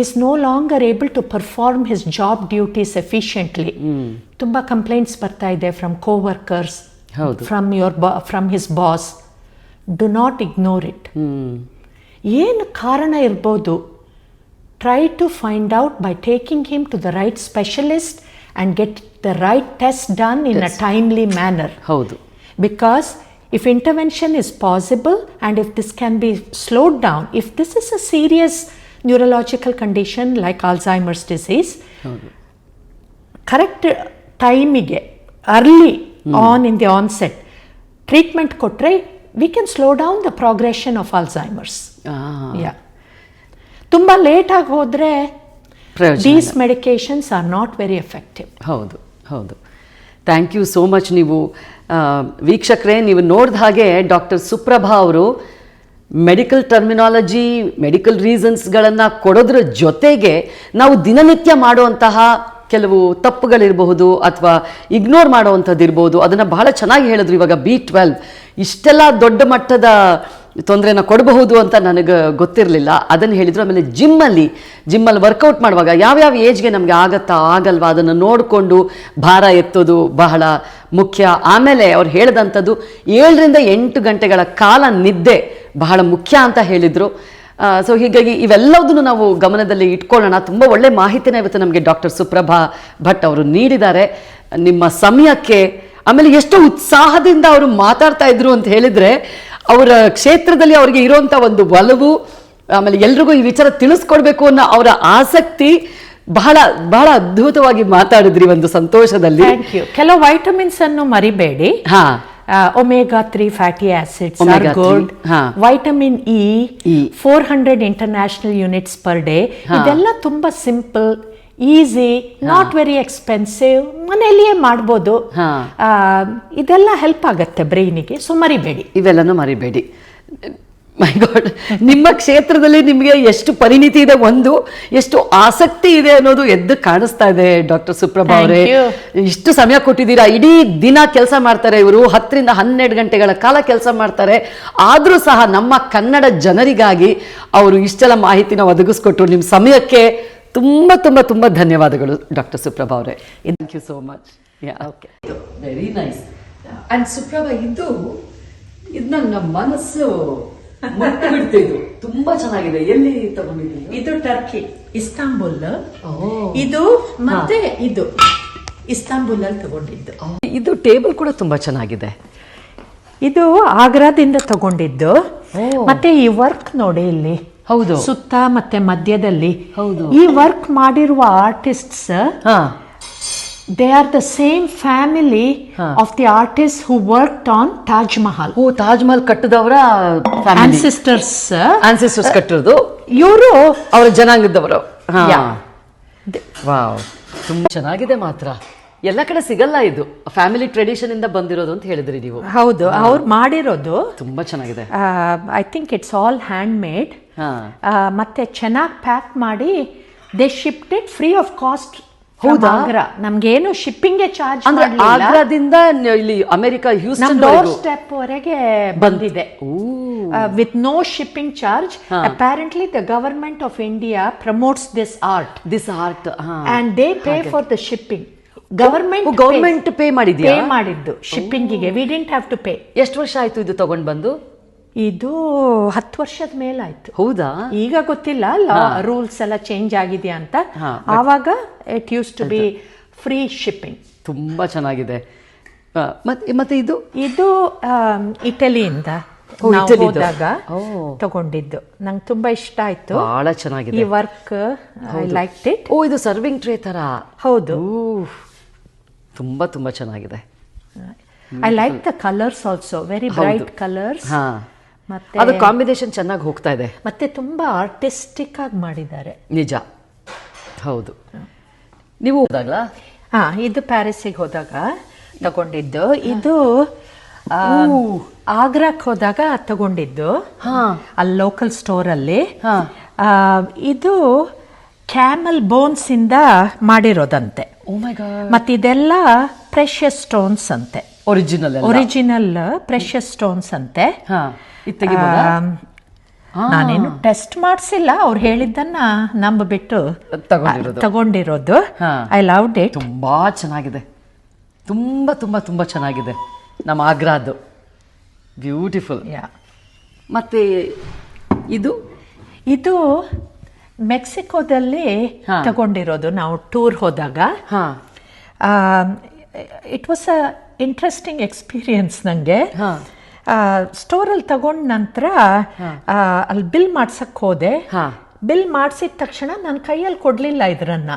is no longer able to perform his job duties efficiently. ತುಂಬ ಕಂಪ್ಲೇಂಟ್ಸ್ ಬರ್ತಾ ಇದೆ from coworkers, from his boss. Do not ignore it. ಏನು ಕಾರಣ ಇರ್ಬೋದು? Try to find out by taking him to the right specialist and get the right test done in a timely manner. ಹೌದು. Because if intervention is possible and if this can be slowed down, if this is a serious neurological condition like Alzheimer's disease, correct ಟೈಮಿಗೆ early on in the onset treatment ಕೊಟ್ಟರೆ we can slow down the progression of Alzheimer's. ತುಂಬ ಲೇಟಾಗಿ ಹೋದರೆ these medications are not very effective. ಹೌದು ಹೌದು. Thank you so much. ನೀವು ವೀಕ್ಷಕರೇ, ನೀವು ನೋಡಿದ ಹಾಗೆ ಡಾಕ್ಟರ್ ಸುಪ್ರಭಾ ಅವರು ಮೆಡಿಕಲ್ ಟರ್ಮಿನಾಲಜಿ, ಮೆಡಿಕಲ್ ರೀಸನ್ಸ್ಗಳನ್ನು ಕೊಡೋದ್ರ ಜೊತೆಗೆ ನಾವು ದಿನನಿತ್ಯ ಮಾಡುವಂತಹ ಕೆಲವು ತಪ್ಪುಗಳಿರಬಹುದು ಅಥವಾ ಇಗ್ನೋರ್ ಮಾಡುವಂಥದ್ದು ಇರ್ಬೋದು, ಅದನ್ನು ಬಹಳ ಚೆನ್ನಾಗಿ ಹೇಳಿದ್ರು. ಇವಾಗ B12 ಇಷ್ಟೆಲ್ಲ ದೊಡ್ಡ ಮಟ್ಟದ ತೊಂದರೆನ ಕೊಡಬಹುದು ಅಂತ ನನಗೆ ಗೊತ್ತಿರಲಿಲ್ಲ, ಅದನ್ನು ಹೇಳಿದರು. ಆಮೇಲೆ ಜಿಮ್ಮಲ್ಲಿ ವರ್ಕೌಟ್ ಮಾಡುವಾಗ ಯಾವ್ಯಾವ ಏಜ್ಗೆ ನಮಗೆ ಆಗತ್ತಾ ಆಗಲ್ವಾ ಅದನ್ನು ನೋಡಿಕೊಂಡು ಭಾರ ಎತ್ತೋದು ಬಹಳ ಮುಖ್ಯ. ಆಮೇಲೆ ಅವ್ರು ಹೇಳಿದಂಥದ್ದು 7 ರಿಂದ 8 ಗಂಟೆಗಳ ಕಾಲ ನಿದ್ದೆ ಬಹಳ ಮುಖ್ಯ ಅಂತ ಹೇಳಿದರು. ಸೊ ಹೀಗಾಗಿ ಇವೆಲ್ಲದನ್ನು ನಾವು ಗಮನದಲ್ಲಿ ಇಟ್ಕೊಳ್ಳೋಣ. ತುಂಬ ಒಳ್ಳೆ ಮಾಹಿತಿನ ಇವತ್ತು ನಮಗೆ ಡಾಕ್ಟರ್ ಸುಪ್ರಭಾ ಭಟ್ ಅವರು ನೀಡಿದ್ದಾರೆ. ನಿಮ್ಮ ಸಮಯಕ್ಕೆ, ಆಮೇಲೆ ಎಷ್ಟು ಉತ್ಸಾಹದಿಂದ ಅವರು ಮಾತಾಡ್ತಾ ಇದ್ರು ಅಂತ ಹೇಳಿದರೆ, ಅವರ ಕ್ಷೇತ್ರದಲ್ಲಿ ಅವರಿಗೆ ಇರುವಂಥ ಒಂದು ಒಲವು, ಆಮೇಲೆ ಎಲ್ರಿಗೂ ಈ ವಿಚಾರ ತಿಳಿಸ್ಕೊಡ್ಬೇಕು ಅನ್ನೋ ಅವರ ಆಸಕ್ತಿ, ಬಹಳ ಬಹಳ ಅದ್ಭುತವಾಗಿ ಮಾತಾಡಿದ್ರಿ ಒಂದು ಸಂತೋಷದಲ್ಲಿ. ಕೆಲವು ವೈಟಮಿನ್ಸ್ ಅನ್ನು ಮರಿಬೇಡಿ. Omega 3 fatty acids are good. Vitamin E 400 international units per day. ಇದೆಲ್ಲ ತುಂಬಾ simple, easy, not very expensive, ಮನೆಯಲ್ಲಿಯೇ ಮಾಡ್ಬೋದು. ಇದೆಲ್ಲ ಹೆಲ್ಪ್ ಆಗತ್ತೆ ಬ್ರೈನಿಗೆ. ಸೊ ಮರಿಬೇಡಿ, ಇವೆಲ್ಲನೂ ಮರಿಬೇಡಿ. ಮೈ ಗಾಡ್, ನಿಮ್ಮ ಕ್ಷೇತ್ರದಲ್ಲಿ ನಿಮಗೆ ಎಷ್ಟು ಪರಿಣಿತಿ ಇದೆ, ಒಂದು ಎಷ್ಟು ಆಸಕ್ತಿ ಇದೆ ಅನ್ನೋದು ಎದ್ದು ಕಾಣಿಸ್ತಾ ಇದೆ. ಡಾಕ್ಟರ್ ಸುಪ್ರಭಾ ಅವರೇ, ಇಷ್ಟು ಸಮಯ ಕೊಟ್ಟಿದ್ದೀರಾ. ಇಡೀ ದಿನ ಕೆಲಸ ಮಾಡ್ತಾರೆ ಇವರು, 10 ರಿಂದ 12 ಗಂಟೆಗಳ ಕಾಲ ಕೆಲಸ ಮಾಡ್ತಾರೆ. ಆದರೂ ಸಹ ನಮ್ಮ ಕನ್ನಡ ಜನರಿಗಾಗಿ ಅವರು ಇಷ್ಟೆಲ್ಲ ಮಾಹಿತಿನ ಒದಗಿಸ್ಕೊಟ್ರು. ನಿಮ್ಮ ಸಮಯಕ್ಕೆ ತುಂಬ ತುಂಬ ತುಂಬ ಧನ್ಯವಾದಗಳು ಡಾಕ್ಟರ್ ಸುಪ್ರಭಾ ಅವರೇ. Thank you so much. Okay, very nice. And Suprabha, ಇದು ನನ್ನ ಮನಸ್ಸು ಬಿಡ್ತಿದ್ದು ತುಂಬಾ ಚೆನ್ನಾಗಿದೆ. ಎಲ್ಲಿ ತಗೊಂಡಿದ್ದೀವಿ? ಇದು ಟರ್ಕಿ, ಇಸ್ತಾಂಬುಲ್. ಇದು ಮತ್ತೆ ಇದು ಇಸ್ತಾಂಬುಲ್ ಅಲ್ಲಿ ತಗೊಂಡಿದ್ದು. ಇದು ಟೇಬಲ್ ಕೂಡ ತುಂಬಾ ಚೆನ್ನಾಗಿದೆ. ಇದು ಆಗ್ರಾದಿಂದ ತಗೊಂಡಿದ್ದು. ಮತ್ತೆ ಈ ವರ್ಕ್ ನೋಡಿ ಇಲ್ಲಿ. ಹೌದು, ಸುತ್ತ ಮತ್ತೆ ಮಧ್ಯದಲ್ಲಿ. ಹೌದು, ಈ ವರ್ಕ್ ಮಾಡಿರುವ artists they are the same family of the artists who worked on Taj Mahal. Taj Mahal ಕಟ್ಟಿದವರ ancestors ಕಟ್ಟಿರೋದು ಇವರು, ಅವರ ಜನಾಂಗದವರು. ವಾವ್, ತುಂಬಾ ಚೆನ್ನಾಗಿದೆ. ಮಾತ್ರ ಎಲ್ಲ ಕಡೆ ಸಿಗಲ್ಲ, ಇದು ಫ್ಯಾಮಿಲಿ ಟ್ರೆಡಿಷನ್ ಇಂದ ಬಂದಿರೋದು ಅಂತ ಹೇಳಿದ್ರಿ ನೀವು. ಹೌದು, ಅವ್ರು ಮಾಡಿರೋದು ತುಂಬಾ ಚೆನ್ನಾಗಿದೆ. I think it's all hand made. ಮತ್ತೆ ಚೆನ್ನಾಗಿ ಪ್ಯಾಕ್ ಮಾಡಿ they shipped it free of cost. Agra ನಮ್ಗೇನು ಶಿಪ್ಪಿಂಗ್ ಚಾರ್ಜ್ ಮಾಡಲಿಲ್ಲ. ಆಗ್ರಾದಿಂದ ಇಲ್ಲಿ ಅಮೆರಿಕ ಹ್ಯೂಸ್ಟನ್ ಡೋರ್ ಸ್ಟೆಪ್ ವರೆಗೆ ಬಂದಿದೆ with no shipping charge. Apparently the government of India promotes this art and they pay for the shipping. Government pay ಮಾಡಿದ್ದು ಶಿಪ್ಪಿಂಗಿಗೆ. We didn't have to pay. ಎಷ್ಟು ವರ್ಷ ಆಯ್ತು ಇದು ತಗೊಂಡ್ ಬಂದು? ಇದು 10 ವರ್ಷದ ಮೇಲಾಯ್ತು. ಹೌದಾ? ಈಗ ಗೊತ್ತಿಲ್ಲ, ರೂಲ್ಸ್ ಎಲ್ಲ ಚೇಂಜ್ ಆಗಿದೆಯಾ ಅಂತ. ಆವಾಗ it used to be free shipping. ತುಂಬಾ ಚೆನ್ನಾಗಿದೆ. ಮತ್ತೆ ಇದು ಇಟಲಿಯಿಂದ ಹೋದಾಗ ತಗೊಂಡಿದ್ದು. ನಂಗೆ ತುಂಬಾ ಇಷ್ಟ ಆಯ್ತು. ಬಹಳ ಚೆನ್ನಾಗಿದೆ ಈ ವರ್ಕ್. I like it. ಇದು ಸರ್ವಿಂಗ್ ಟ್ರೇ ತರ. ಹೌದು, ತುಂಬಾ ತುಂಬಾ ಚೆನ್ನಾಗಿದೆ. I like the colours also, very bright colours. ಮತ್ತೆ ಅದು ಕಾಂಬಿನೇಷನ್ ಚೆನ್ನಾಗಿ ಹೋಗ್ತಾ ಇದೆ. ಮತ್ತೆ ತುಂಬಾ ಆರ್ಟಿಸ್ಟಿಕ್ ಆಗಿ ಮಾಡಿದ್ದಾರೆ. ನಿಜ, ಹೌದು. ನೀವು ಹೋದಾಗಲಾ? ಇದು ಪ್ಯಾರಿಸ್ಸಿಗೆ ಹೋದಾಗ ತಗೊಂಡಿದ್ದು. ಇದು ಆಗ್ರಾಕ್ ಹೋದಾಗ ತಗೊಂಡಿದ್ದು, ಅಲ್ಲಿ ಲೋಕಲ್ ಸ್ಟೋರ್ ಅಲ್ಲಿ. ಇದು ಕ್ಯಾಮಲ್ ಬೋನ್ಸ್ ಇಂದ ಮಾಡಿರೋದಂತೆ. Oh my God. ಮತ್ತಿದೆಲ್ಲ ಪ್ರೆಷಸ್ ಸ್ಟೋನ್ಸ್ ಅಂತೆ, ಒರಿಜಿನಲ್ ಪ್ರೆಷಸ್ ಸ್ಟೋನ್ಸ್ ಅಂತೆ. ಹಾ, ಇದು ತೆಗಿಬೋದಾ? ನಾನೇನು ಟೆಸ್ಟ್ ಮಾಡಿಸಿಲ್ಲ, ಅವ್ರು ಹೇಳಿದ್ದನ್ನ ನಂಬಿಬಿಟ್ಟು ತಗೊಂಡಿರೋದು. I loved it. ತುಂಬಾ ಚೆನ್ನಾಗಿದೆ, ತುಂಬಾ ತುಂಬಾ ತುಂಬಾ ಚೆನ್ನಾಗಿದೆ. ನಮ್ಮ ಆಗ್ರಾದು ಬ್ಯೂಟಿಫುಲ್. ಮತ್ತೆ ಇದು ಮೆಕ್ಸಿಕೋದಲ್ಲಿ ತಗೊಂಡಿರೋದು, ನಾವು ಟೂರ್ ಹೋದಾಗ. It was a interesting experience ನನಗೆ. ಸ್ಟೋರಲ್ಲಿ ತಗೊಂಡ ನಂತರ ಅಲ್ಲಿ ಬಿಲ್ ಮಾಡ್ಸಕ್ ಹೋದೆ. ಬಿಲ್ ಮಾಡಿಸಿದ ತಕ್ಷಣ ನನ್ನ ಕೈಯಲ್ಲಿ ಕೊಡ್ಲಿಲ್ಲ ಇದರನ್ನ.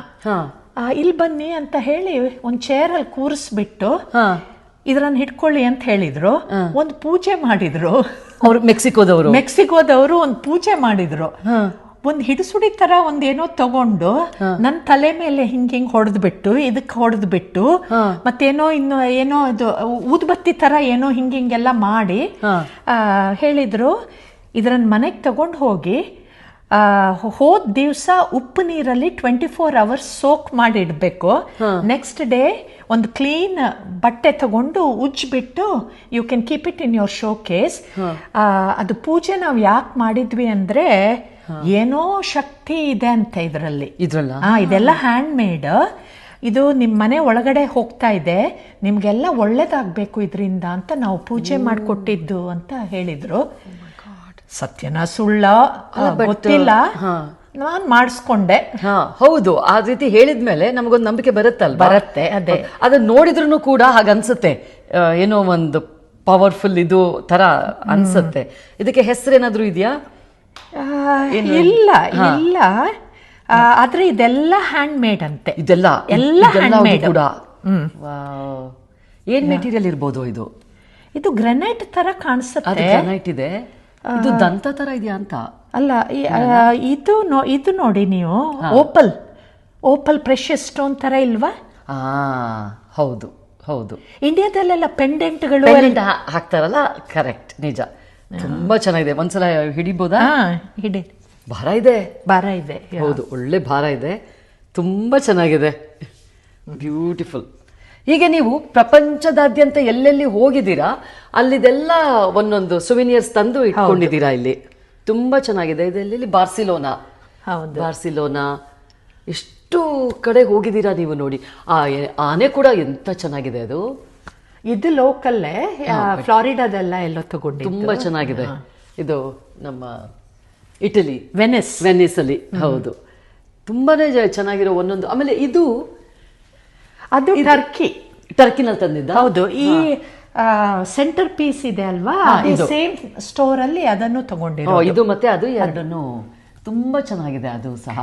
ಇಲ್ಲಿ ಬನ್ನಿ ಅಂತ ಹೇಳಿ ಒಂದು ಚೇರಲ್ಲಿ ಕೂರಿಸ್ಬಿಟ್ಟು ಇದರನ್ನ ಹಿಡ್ಕೊಳ್ಳಿ ಅಂತ ಹೇಳಿದ್ರು. ಒಂದು ಪೂಜೆ ಮಾಡಿದ್ರು ಅವರು, ಮೆಕ್ಸಿಕೋದವರು ಒಂದು ಪೂಜೆ ಮಾಡಿದ್ರು. ಒಂದು ಹಿಡಿಸುಡಿ ತರ ಒಂದೇನೋ ತಗೊಂಡು ನನ್ನ ತಲೆ ಮೇಲೆ ಹಿಂಗ್ ಹೊಡೆದ್ಬಿಟ್ಟು, ಇದಕ್ಕೆ ಹೊಡೆದ್ಬಿಟ್ಟು, ಮತ್ತೇನೋ ಇನ್ನು ಏನೋ ಇದು ಊದ್ಬತ್ತಿ ತರ ಏನೋ ಹಿಂಗೆಲ್ಲ ಮಾಡಿ ಹೇಳಿದ್ರು, ಇದರನ್ನ ಮನೆಗೆ ತಗೊಂಡು ಹೋಗಿ ಹೋದ ದಿವಸ ಉಪ್ಪು ನೀರಲ್ಲಿ 24 hours ಸೋಕ್ ಮಾಡಿ ಇಡಬೇಕು. ನೆಕ್ಸ್ಟ್ ಡೇ ಒಂದು ಕ್ಲೀನ್ ಬಟ್ಟೆ ತಗೊಂಡು ಉಜ್ಜಿಬಿಟ್ಟು you can keep it in your showcase. ಅದು ಪೂಜೆ ನಾವು ಯಾಕೆ ಮಾಡಿದ್ವಿ ಅಂದ್ರೆ ಏನೋ ಶಕ್ತಿ ಇದೆ ಅಂತ ಇದರಲ್ಲಿ. ಇದೆಲ್ಲ ಹ್ಯಾಂಡ್ ಮೇಡ್. ಇದು ನಿಮ್ಮ ಮನೆ ಒಳಗಡೆ ಹೋಗ್ತಾ ಇದೆ, ನಿಮ್ಗೆಲ್ಲ ಒಳ್ಳೇದಾಗಬೇಕು ಇದರಿಂದ ಅಂತ ನಾವು ಪೂಜೆ ಮಾಡಿಕೊಟ್ಟಿದ್ದು ಅಂತ ಹೇಳಿದ್ರು. ಸತ್ಯನ ಸುಳ್ಳ ಗೊತ್ತಿಲ್ಲ, ನಾನು ಮಾಡಿಸ್ಕೊಂಡೆ. ಹೌದು, ಆ ರೀತಿ ಹೇಳಿದ್ಮೇಲೆ ನಮಗೊಂದು ನಂಬಿಕೆ ಬರುತ್ತೆ. ಅದನ್ನ ನೋಡಿದ್ರು ಕೂಡ ಹಾಗನ್ಸುತ್ತೆ, ಏನೋ ಒಂದು ಪವರ್ಫುಲ್ ಇದು ತರ ಅನ್ಸುತ್ತೆ. ಇದಕ್ಕೆ ಹೆಸರೇನಾದ್ರೂ ಇದೆಯಾ? ಇಲ್ಲ, ಆದ್ರೆ ಇದೆಲ್ಲ ಹ್ಯಾಂಡ್ ಮೇಡ್ ಅಂತೆ. ಇದೆಲ್ಲ ಹ್ಯಾಂಡ್ ಮೇಡ್ ಕೂಡ. ಏನ್ ಮೆಟೀರಿಯಲ್ ಇರ್ಬೋದು ಇದು? ಇದು ಗ್ರಾನೈಟ್ ತರ ಕಾಣಿಸುತ್ತೆ. ಗ್ರಾನೈಟ್ ಇದೆ. ಇದು ದಂತ ತರ ಇದೆಯಾ ಅಂತ? ಅಲ್ಲ, ಇದು ನೋಡಿ ನೀವು, ಓಪಲ್ ಪ್ರೆಷಸ್ ಸ್ಟೋನ್ ತರ ಇಲ್ವಾ? ಹೌದು ಹೌದು. ಇಂಡಿಯಾದಲ್ಲೆಲ್ಲ ಪೆಂಡೆಂಟ್ಗಳು ಹಾಕ್ತಾರಲ್ಲ, ಕರೆಕ್ಟ್, ನಿಜ. ತುಂಬಾ ಚೆನ್ನಾಗಿದೆ. ಒಂದ್ಸಲ ಹಿಡಿಬೋದಾ? ಹಿಡಿ. ಭಾರ ಇದೆ. ಹೌದು, ಒಳ್ಳೆ ಭಾರ ಇದೆ. ತುಂಬಾ ಚೆನ್ನಾಗಿದೆ, ಬ್ಯೂಟಿಫುಲ್. ಹೀಗೆ ನೀವು ಪ್ರಪಂಚದಾದ್ಯಂತ ಎಲ್ಲೆಲ್ಲಿ ಹೋಗಿದ್ದೀರಾ ಅಲ್ಲಿದೆಲ್ಲ ಒಂದೊಂದು ಸುವಿನಿಯರ್ಸ್ ತಂದು ಇಟ್ಕೊಂಡಿದ್ದೀರಾ ಇಲ್ಲಿ. ತುಂಬಾ ಚೆನ್ನಾಗಿದೆ. ಇದೆಲ್ಲಿ? ಬಾರ್ಸಿಲೋನಾ. ಎಷ್ಟು ಕಡೆ ಹೋಗಿದ್ದೀರಾ ನೀವು ನೋಡಿ. ಆನೆ ಕೂಡ ಎಂತ ಚೆನ್ನಾಗಿದೆ ಅದು. ಇದು ಲೋಕಲ್ಲೇ, ಫ್ಲಾರಿಡಾದೆಲ್ಲ ಎಲ್ಲೋ ತಗೊಂಡು. ತುಂಬಾ ಚೆನ್ನಾಗಿದೆ. ಇದು ನಮ್ಮ ಇಟಲಿ, ವೆನಿಸ್ ಅಲ್ಲಿ. ಹೌದು, ತುಂಬಾನೇ ಚೆನ್ನಾಗಿರೋ ಒಂದೊಂದು. ಆಮೇಲೆ ಅದು ಟರ್ಕಿನಲ್ಲಿ ತಂದಿದ್ದ. ಹೌದು. ಈ ಸೆಂಟರ್ ಪೀಸ್ ಇದೆ ಅಲ್ವಾ, ಸೇಮ್ ಸ್ಟೋರ್ ಅಲ್ಲಿ ಅದನ್ನು ತಗೊಂಡಿರೋ. ಇದು ಮತ್ತೆ ಅದು ಎರಡನ್ನು ತುಂಬಾ ಚೆನ್ನಾಗಿದೆ ಅದು ಸಹ.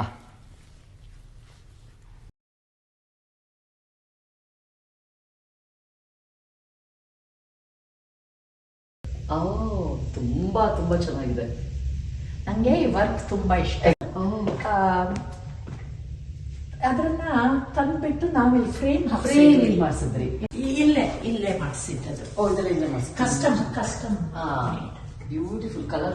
ತುಂಬಾ ತುಂಬಾ ಚೆನ್ನಾಗಿದೆ. ನಂಗೆ ಈ ವರ್ಕ್ ತುಂಬಾ ಇಷ್ಟ. ಅದನ್ನ ತಂದ್ಬಿಟ್ಟು ನಾವಿಲ್ಲಿ ಫ್ರೇಮ್ ಮಾಡಿಸಿದ್ರಿ. ಇಲ್ಲೇ ಮಾಡಿಸಿದ್ದದು. Custom custom beautiful colour.